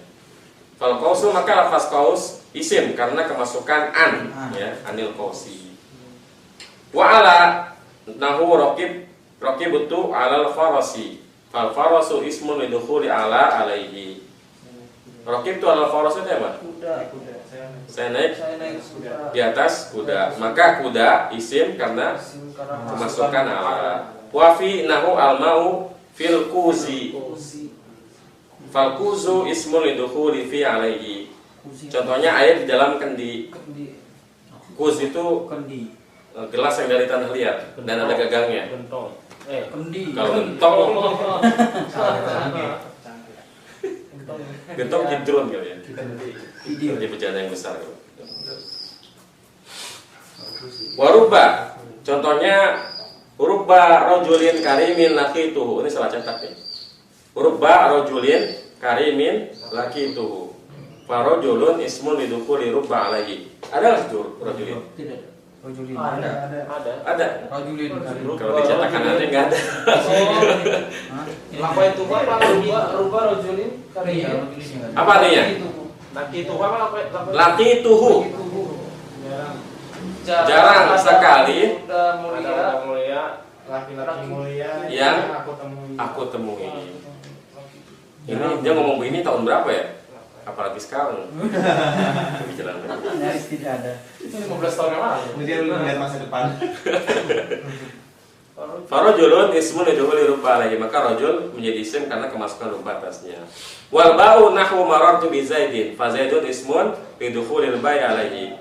Speaker 1: Kalau qausu maka lafaz qaus isim karena kemasukan an, ya, anil qausi. Wa ala nahu raqib itu alal farasi. Fal farasu ismun lidukhuli ala alaihi. Raqib itu alal farasi itu apa?
Speaker 3: Kuda.
Speaker 1: Saya naik di atas kuda. Maka kuda isim karena kemasukan ala. Wa fi nahu almau fil kuzi. Fal kuzu ismun lidukhuli fi alaihi. Contohnya air di dalam kendi. Kuz itu gelas yang dari tanah liat dan ada gagangnya.
Speaker 2: Gentong.
Speaker 3: Kendi.
Speaker 1: Kalau gentong, gentong hidron kali ya. Jadi bejana yang besar. Waruba, contohnya Uruba rojulin karimin lakitu. Ini salah cetak nih. Uruba rojulin karimin lakitu. Farojulun ismun lidukhuli ruba alaihi. Ada nggak situ rojulin?
Speaker 3: Tidak. Rojulin.
Speaker 1: Ada.
Speaker 3: Rojulin.
Speaker 1: Kalau dicetakan nanti nggak ada.
Speaker 2: Apa itu Pak? Rupa rojulin karimin.
Speaker 1: Apa artinya?
Speaker 2: Laki itu apa?
Speaker 1: Laki tuhu. Jarang sekali
Speaker 2: Ada mulia.
Speaker 3: Laki-laki mulia
Speaker 1: yang
Speaker 3: temui.
Speaker 1: aku temui. Ini dia ngomong begini tahun berapa ya? Apalagi sekarang.
Speaker 3: Nyaris tidak ada.
Speaker 2: Itu 15 tahun yang lalu.
Speaker 3: Kemudian lu melihat masa depan.
Speaker 1: Farojulun ismun lidukhuli ruba alaihi. Maka rojul menjadi isim karena kemasukan ruba atasnya. Wal ba'u nahwu marartu bi Zaidin. Fa Zaidun ismun lidukhuli al-ba'i alaihi.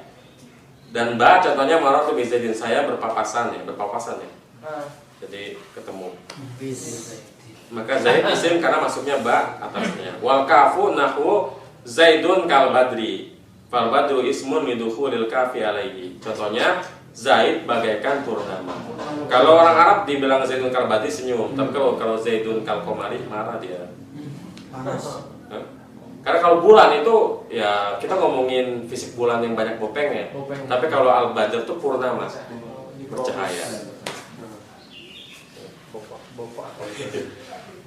Speaker 1: Dan ba contohnya marartu bi Zaidin, saya berpapasan ya. Jadi ketemu. Maka Zaid isim karena masuknya ba atasnya. Wal kafu nahwu Zaidun kal badri. Fal badru ismun lidukhulil kafi alaihi. Contohnya Zaid bagaikan purnama. Kalau orang Arab dibilang Zaidun kal badri senyum, tapi kalau Zaidun kal qamari marah dia.
Speaker 3: Panas.
Speaker 1: Karena kalau bulan itu ya kita ngomongin fisik bulan yang banyak bopengnya. Tapi kalau al badr itu purnama, bercahaya.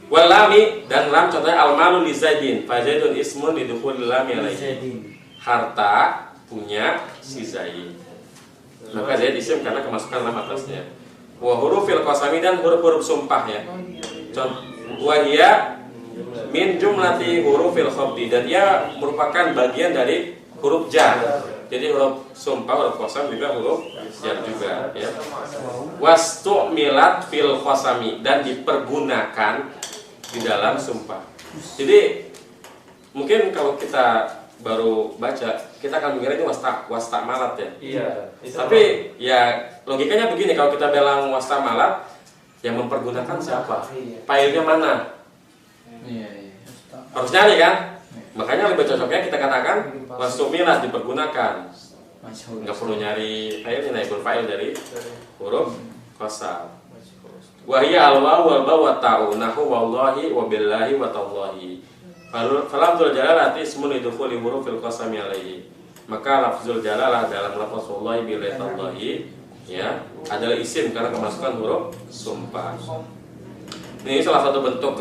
Speaker 1: Walami dan lam contohnya al-malu li Zaidin. Fa Zaidun ismun lidukhulil lami alaihi. Harta punya si Zaid. Maka Zaid isim karena kemasukan lam atasnya. Wa hurufil qasami dan huruf-huruf sumpah ya. Contoh wa hiya min jumlati hurufil khabdi, dan ia merupakan bagian dari huruf jar. Jadi huruf sumpah, huruf qasam juga huruf jar juga ya. Wastu'milat fil qasami, dan dipergunakan di dalam sumpah. Jadi mungkin kalau kita baru baca, kita akan mengira ini wasta'malat ya.
Speaker 2: Iya.
Speaker 1: Tapi ya logikanya begini, kalau kita bilang wasta'malat, yang mempergunakan siapa? Failnya mana? Harus nyari kan? Makanya lebih cocoknya kita katakan wastu'milat, dipergunakan. Nggak perlu nyari failnya, naibul fa'il dari huruf qasam. Wa hiya al-waw wal ba wa ta'u nahu wallahi wa billahi wa tallahi. Falafzul jalalati ismun lidukhuli hurufil qasami alaihi. Maka lafzul jalalah dalam lafaz wallahi billahi tallahi ya adalah isim karena kemasukan huruf sumpah. Ini salah satu bentuk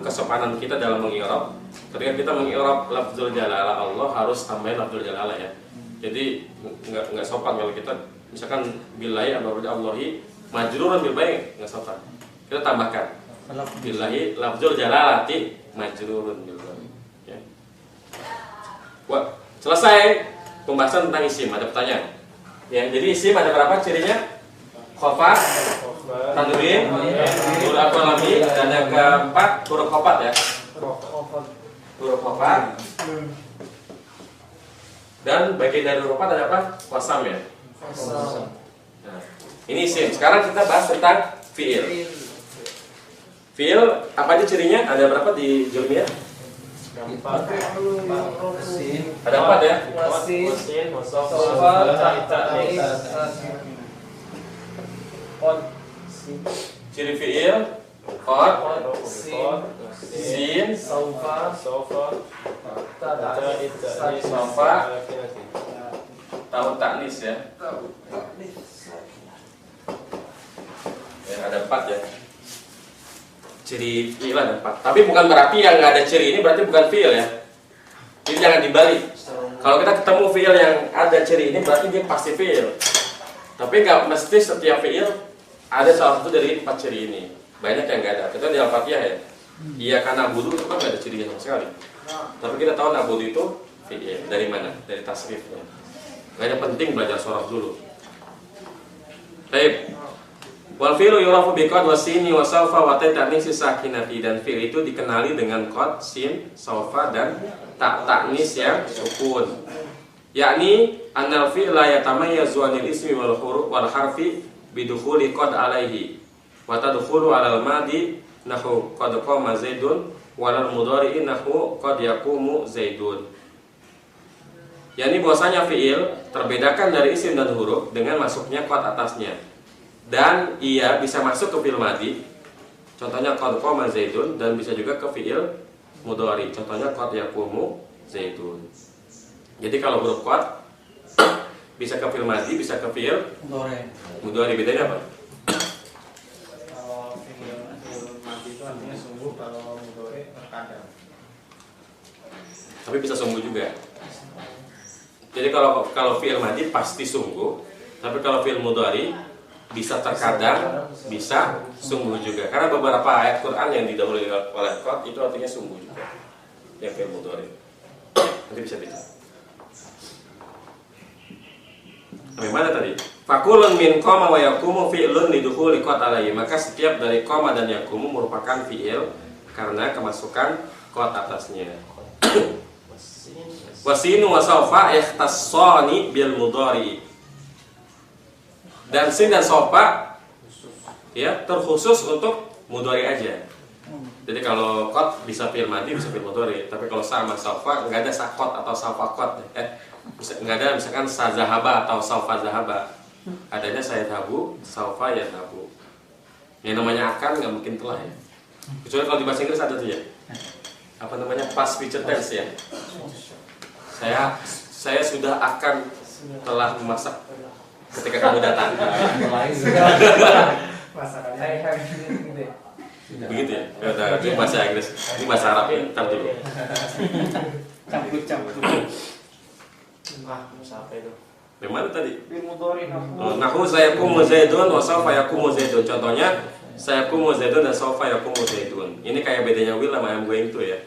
Speaker 1: kesopanan kita dalam mengi'rab. Ketika kita mengi'rab lafzul jalalah Allah harus tambahin lafzul jalalah ya. Jadi nggak sopan kalau kita misalkan billahi atau Allahi majrurun bil ba'i, nggak sopan. Kita tambahkan billahi lafzul jalalati majrurun bil ba'i. Ya. Wah, selesai pembahasan tentang isim. Ada pertanyaan? Ya, jadi isim ada berapa cirinya? Khafat, tanwin, huruf alami, dan yang keempat huruf khafat ya. Huruf khafat. Dan bagian dari huruf khafat ada apa? Qasam ya. Nah, ini isim. Sekarang kita bahas tentang fiil. Fiil apa aja cirinya? Ada berapa di Julmiyah? Ada 4 ya. Ciri fiil qad, sin,
Speaker 2: saufa,
Speaker 1: tahu taknis ya. Ya ada 4 ya. Ciri fiil ada 4. Tapi bukan berarti yang nggak ada ciri ini berarti bukan fiil ya. Jadi jangan dibalik. Kalau kita ketemu fiil yang ada ciri ini berarti dia pasti fiil. Tapi nggak mesti setiap fiil ada salah satu dari 4 ciri ini. Banyak yang nggak ada. Kita di Al-Fatihah ya. Iya karena budu itu kan nggak ada cirinya sama sekali. Tapi kita tahu nabudu itu fiil. Dari mana? Dari tasrifnya. Makanya penting belajar sorof dulu. Baik. Wal fi'lu yurafu bi qad wa sini wa sawfa wa ta ta'nis sakinati, dan fi'il itu dikenali dengan qad, sin, sawfa dan ta ta'nis yang sukun. Yakni annal fi'la yatamayyazu 'anil ismi wal huruf wal harfi bidukhuli qad alaihi wa tadkhulu 'alal madi nahu qad qama zaidun wal mudhari'i nahu qad yaqumu zaidun. Yakni bahwasanya fi'il terbedakan dari isim dan huruf dengan masuknya qad atasnya. Dan ia bisa masuk ke fi'il madhi, contohnya qad qama zaidun, dan bisa juga ke fi'il mudhari, contohnya qad yaqumu zaidun. Jadi kalau huruf qad bisa ke fi'il madhi, bisa ke fi'il mudhari. Bedanya apa?
Speaker 3: Kalau fi'il madhi itu artinya sungguh, kalau mudhari terkadang.
Speaker 1: Tapi bisa sungguh juga. Jadi kalau fi'il madhi pasti sungguh, tapi kalau fi'il mudhari bisa terkadang, bisa sungguh juga. Karena beberapa ayat Quran yang didahului oleh qad itu artinya sungguh juga. Yang fi'il mudhari. Nanti bisa baca. Bagaimana tadi? Fakulun min qama wa yaqumu fi'lun lidukhuli qad alaihi. Maka setiap dari qama dan yaqumu merupakan fi'il karena kemasukan qad atasnya. Wasinu wa sawfa yahtassani bil mudhari. Dan sin dan sofa ya terkhusus untuk mudhari aja. Jadi kalau qad bisa fi'il madhi, bisa fi'il mudhari. Tapi kalau sama sofa nggak ada sakot atau safaqat. Nggak ada misalkan sazahaba atau saufa zahaba. Adanya sayadhabu, saufa yadhabu. Yang namanya akan nggak mungkin telah ya. Kecuali kalau di bahasa Inggris ada tuh ya. Apa namanya past future tense ya. Saya sudah akan telah memasak ketika kamu datang. Begitu ya? Itu bahasa Inggris. Ini bahasa Arab ya. Ntar dulu.
Speaker 3: Campur.
Speaker 2: Siapa itu?
Speaker 1: Bagaimana tadi?
Speaker 3: Fi'il mudhari
Speaker 1: Nahu sayaqumu zaidun wa sawfa yaqumu zaidun. Contohnya sayaqumu zaidun dan sawfa yaqumu zaidun. Ini kayak bedanya will sama I'm going to ya.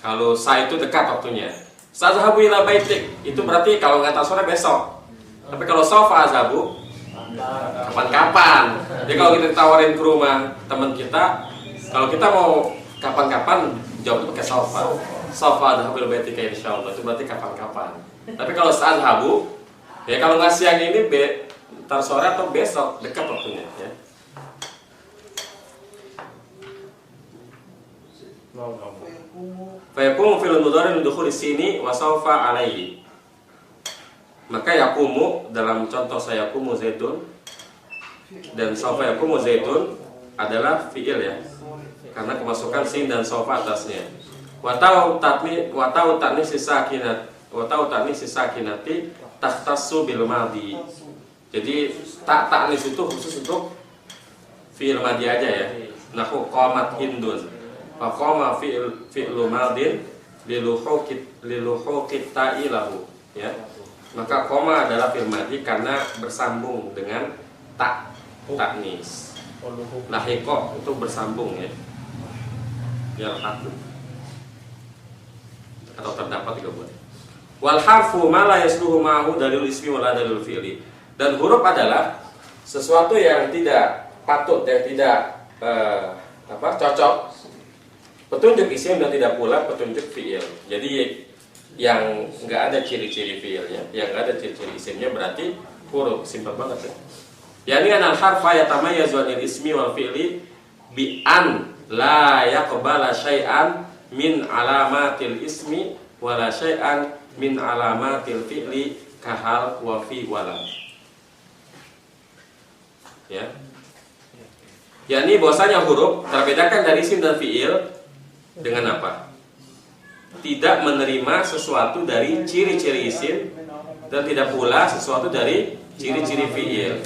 Speaker 1: Kalau sa itu dekat waktunya. Sazhabu ila baitik itu berarti kalau nggak tahu sore besok. Tapi kalau sofa azhabu kapan-kapan. Jadi kalau kita ditawarin ke rumah teman kita, kalau kita mau kapan-kapan jawab itu pakai sofa. Sofa azhabu ila baitik insyaallah itu berarti kapan-kapan. Tapi kalau sazhabu ya kalau nggak siang ini ntar sore atau besok dekat waktunya ya. Fayakumu fil mudhari lidukhuli sini wa sawfa alaihi. Maka yakumu dalam contoh saya yakumu zaidun dan sawfa yakumu zaidun adalah fi'il ya. Karena kemasukan sin dan sawfa atasnya. Wa ta'u ta'nis sakinati takhtassu bil madhi. Jadi ta'nis itu khusus untuk fi'il madhi aja ya. Nahu qamat hindun. Faqama fi'lu madin liluhuqit ta'ilahu ya. Maka koma adalah fi'il madhi karena bersambung dengan ta'nis. Lahiqo itu bersambung ya. Yalhaqu atau terdapat juga boleh. Wal harfu ma la yasluhu ma'hu dalil ismi wala dalil fi'li. Dan huruf adalah sesuatu yang tidak patut, yang tidak cocok petunjuk isim dan tidak pula petunjuk fi'il. Jadi yang nggak ada ciri-ciri fi'ilnya, yang nggak ada ciri-ciri isimnya berarti huruf. Simpel banget ya. Yani anal harfa yatamayyazu anil ismi wal fi'li bi an la yaqbala syai'an min alamatil ismi wala syai'an min alamatil fi'li kahal wa fi walam. Ya. Yani bahwasanya huruf terbedakan dari isim dan fi'il dengan apa? Tidak menerima sesuatu dari ciri-ciri isim dan tidak pula sesuatu dari ciri-ciri fi'il.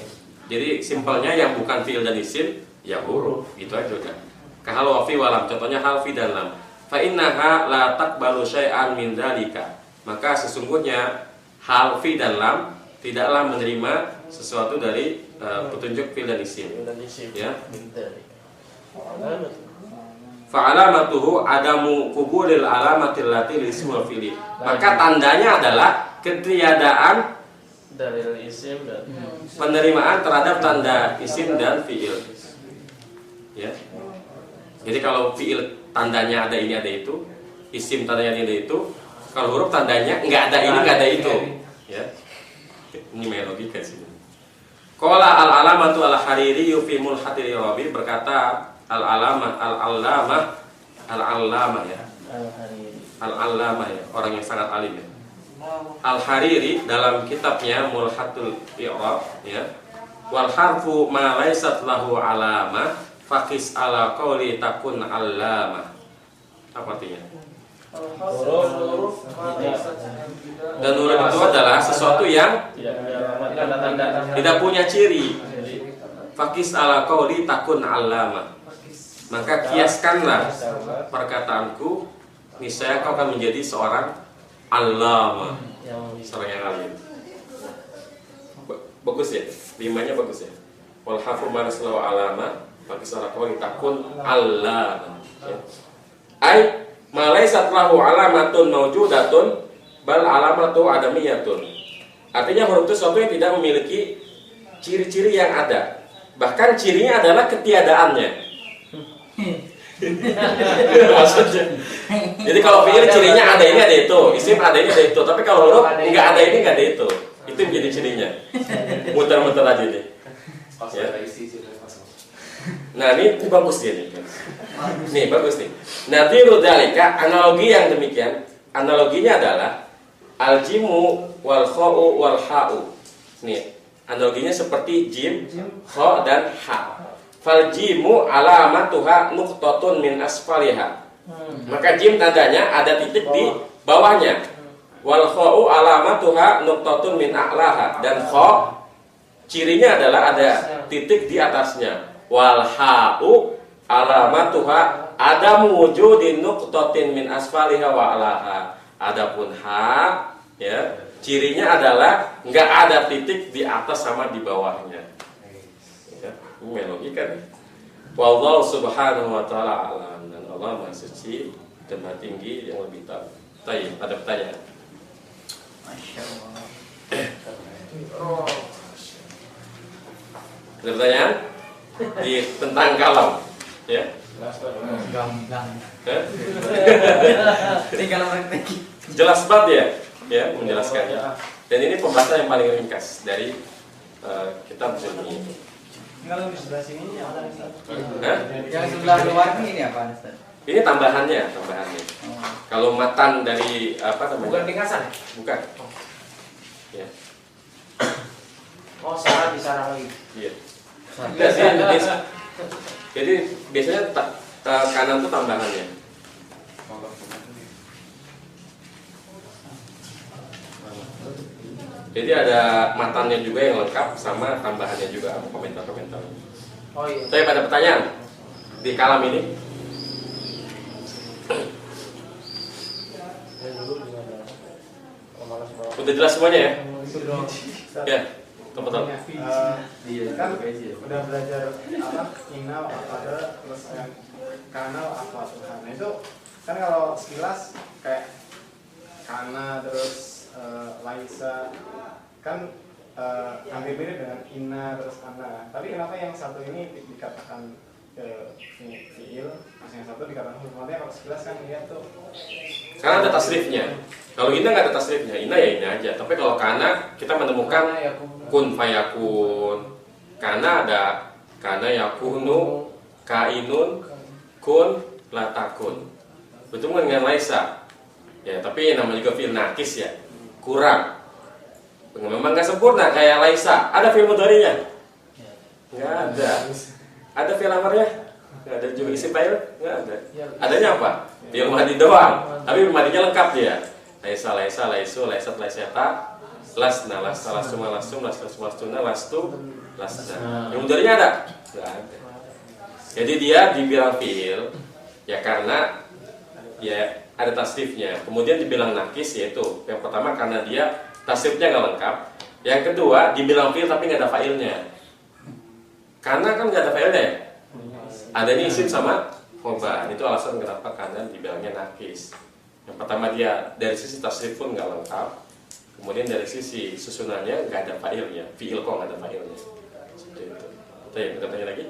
Speaker 1: Jadi simpelnya yang bukan fi'il dan isim ya huruf, gitu aja udah. Kahal wa fi walam, contohnya hal fi dan lam. Fa innaha la taqbalu syai'an min dzalika. Maka sesungguhnya hal fi dan lam tidaklah menerima sesuatu dari petunjuk fi'il dan isim. Ya. Fa'alamatuhu adamu qubulil alamatil lati lil ismi wal fi'li. Maka tandanya adalah ketiadaan
Speaker 2: dari isim dan
Speaker 1: penerimaan terhadap tanda isim dan fi'il. Ya. Jadi kalau fi'il tandanya ada ini ada itu, isim tandanya ini ada itu, kalau huruf tandanya enggak ada ini enggak ada itu. Ya. Ini main logika sih. Qala al-alamatu al-Hariri fi mulhatil irabi, berkata al-allamah ya. Al-allamah ya, orang yang sangat alim ya. Al-Hariri dalam kitabnya Mulhatul I'rab ya. Wal harfu ma laysat lahu alamah faqis ala qawli takun allamah. Apa artinya? Dan huruf itu adalah sesuatu yang tidak punya ciri. Faqis ala qawli takun allamah. Maka kiaskanlah perkataanku, niscaya kau akan menjadi seorang allamah, seorang yang alim. Bagus ya, limanya bagus ya. Wal hafu maraslahu alama, faqis ala qawli takun allamah. Ai malaysat lahu alamatun mawjudatun bal alamatu adamiyatun. Artinya huruf itu sesuatu yang tidak memiliki ciri-ciri yang ada. Bahkan cirinya adalah ketiadaannya. Maksudnya. Jadi kalau fi'il cirinya ada ini ada itu, isim ada ini ada itu. Tapi kalau huruf nggak ada ini nggak ada itu. Itu yang jadi cirinya. Muter-muter aja deh. Ya. Nah ini bagus dia nih. Nih bagus nih. Nanti rudalika analogi yang demikian. Analoginya adalah al-jimu wal kha'u wal ha'u. Nih analoginya seperti jim, kha dan ha. Fal jimu alamatuha nuqtatun min asfaliha. Maka jim tandanya ada titik di bawahnya. Wal kha'u alamatuha nuqtatun min a'laha. Dan kha cirinya adalah ada titik di atasnya. Wal ha'u alamatuha adamu wujudin nuqtatin min asfaliha wa a'laha. Adapun ha ya, cirinya adalah enggak ada titik di atas sama di bawahnya. Ini logika nih. Wallahu subhanahu wa ta'ala alam, dan Allah maha suci dan maha tinggi yang lebih tahu. Baik, ada pertanyaan?
Speaker 4: Masya Allah.
Speaker 1: Ada pertanyaan tentang kalam, ya?
Speaker 4: Gampang.
Speaker 1: Eh?
Speaker 4: Tinggal praktek.
Speaker 1: Jelas banget ya menjelaskannya. Dan ini pembahasan yang paling ringkas dari kitab ini.
Speaker 3: Kalau di sebelah sini apa Ustaz?
Speaker 4: Yang sebelah luar ini apa Ustaz?
Speaker 1: Ini tambahannya.
Speaker 4: Oh.
Speaker 1: Kalau matan dari apa namanya?
Speaker 3: Bukan ringkasan ya?
Speaker 1: Bukan. Ya.
Speaker 3: Oh, sarah disarah lagi.
Speaker 1: Iya. Jadi biasanya kanan itu tambahannya. Jadi ada matannya juga yang lengkap sama tambahannya juga, komentar-komentar.
Speaker 3: Oh iya.
Speaker 1: Saya pada pertanyaan di kalam ini. Udah jelas semuanya ya? Ya, betul.
Speaker 3: Kan udah belajar apa inal apa terus yang kanal apa Tuhan. Nah, itu kan kalau sekilas kayak kana terus laisa kan hampir mirip dengan ina terus ana. Tapi kenapa yang satu ini dikatakan fiil, yang satu dikatakan huruf? Makanya kalau sekilas kan lihat tuh.
Speaker 1: Karena ada tasrifnya. Kalau ina nggak ada tasrifnya, ina ya ina aja. Tapi kalau kana kita menemukan kun fayakun. Kana ada kana yakunu, kainun, kun, latakun. Betul dengan laisa. Ya, tapi namanya juga fiil nakis ya. Kurang. Memang nggak sempurna kayak laisa. Ada fiil mudhari'nya? Nggak ada. Ada fiil amarnya? Nggak ada. Juga isim fa'il? Nggak ada. Adanya apa? Fiil madi doang. Tapi madinya lengkap dia. Laisa, laisa, laisu, laisat, laisata, lasna, lasta, lasuma, lastum, lastasuma, lastuna, lastu, lasna. Yang mudhari'nya ada? Nggak ada. Jadi dia dibilang fiil ya karena ya ada tasrifnya. Kemudian dibilang nakis yaitu yang pertama karena dia tasrifnya nggak lengkap. Yang kedua dibilang fiil tapi nggak ada fa'ilnya. Karena kan nggak ada fa'ilnya. Adanya isim sama khobar. Itu alasan kenapa karena dibilangnya nakis. Yang pertama dia dari sisi tasrif pun nggak lengkap. Kemudian dari sisi susunannya nggak ada fa'ilnya. Fiil kok nggak ada fa'ilnya. Seperti itu. Kita tanya lagi.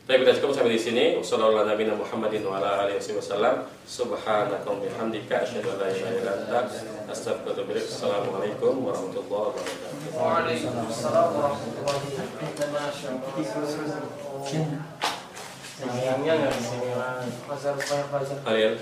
Speaker 1: Baik, kita cukup sampai di sini. Wassallallahu ala nabiyina Muhammadin wa ala alihi wasallam. Subhanaka wa bihamdika asyhadu an la ilaha illa anta astaghfiruka wa atubu ilaik. Assalamualaikum warahmatullahi wabarakatuh.
Speaker 3: Waalaikumsalam warahmatullahi wabarakatuh.
Speaker 2: Sayangnya nggak bisa
Speaker 3: Pasar banyak belajar.
Speaker 1: Kalian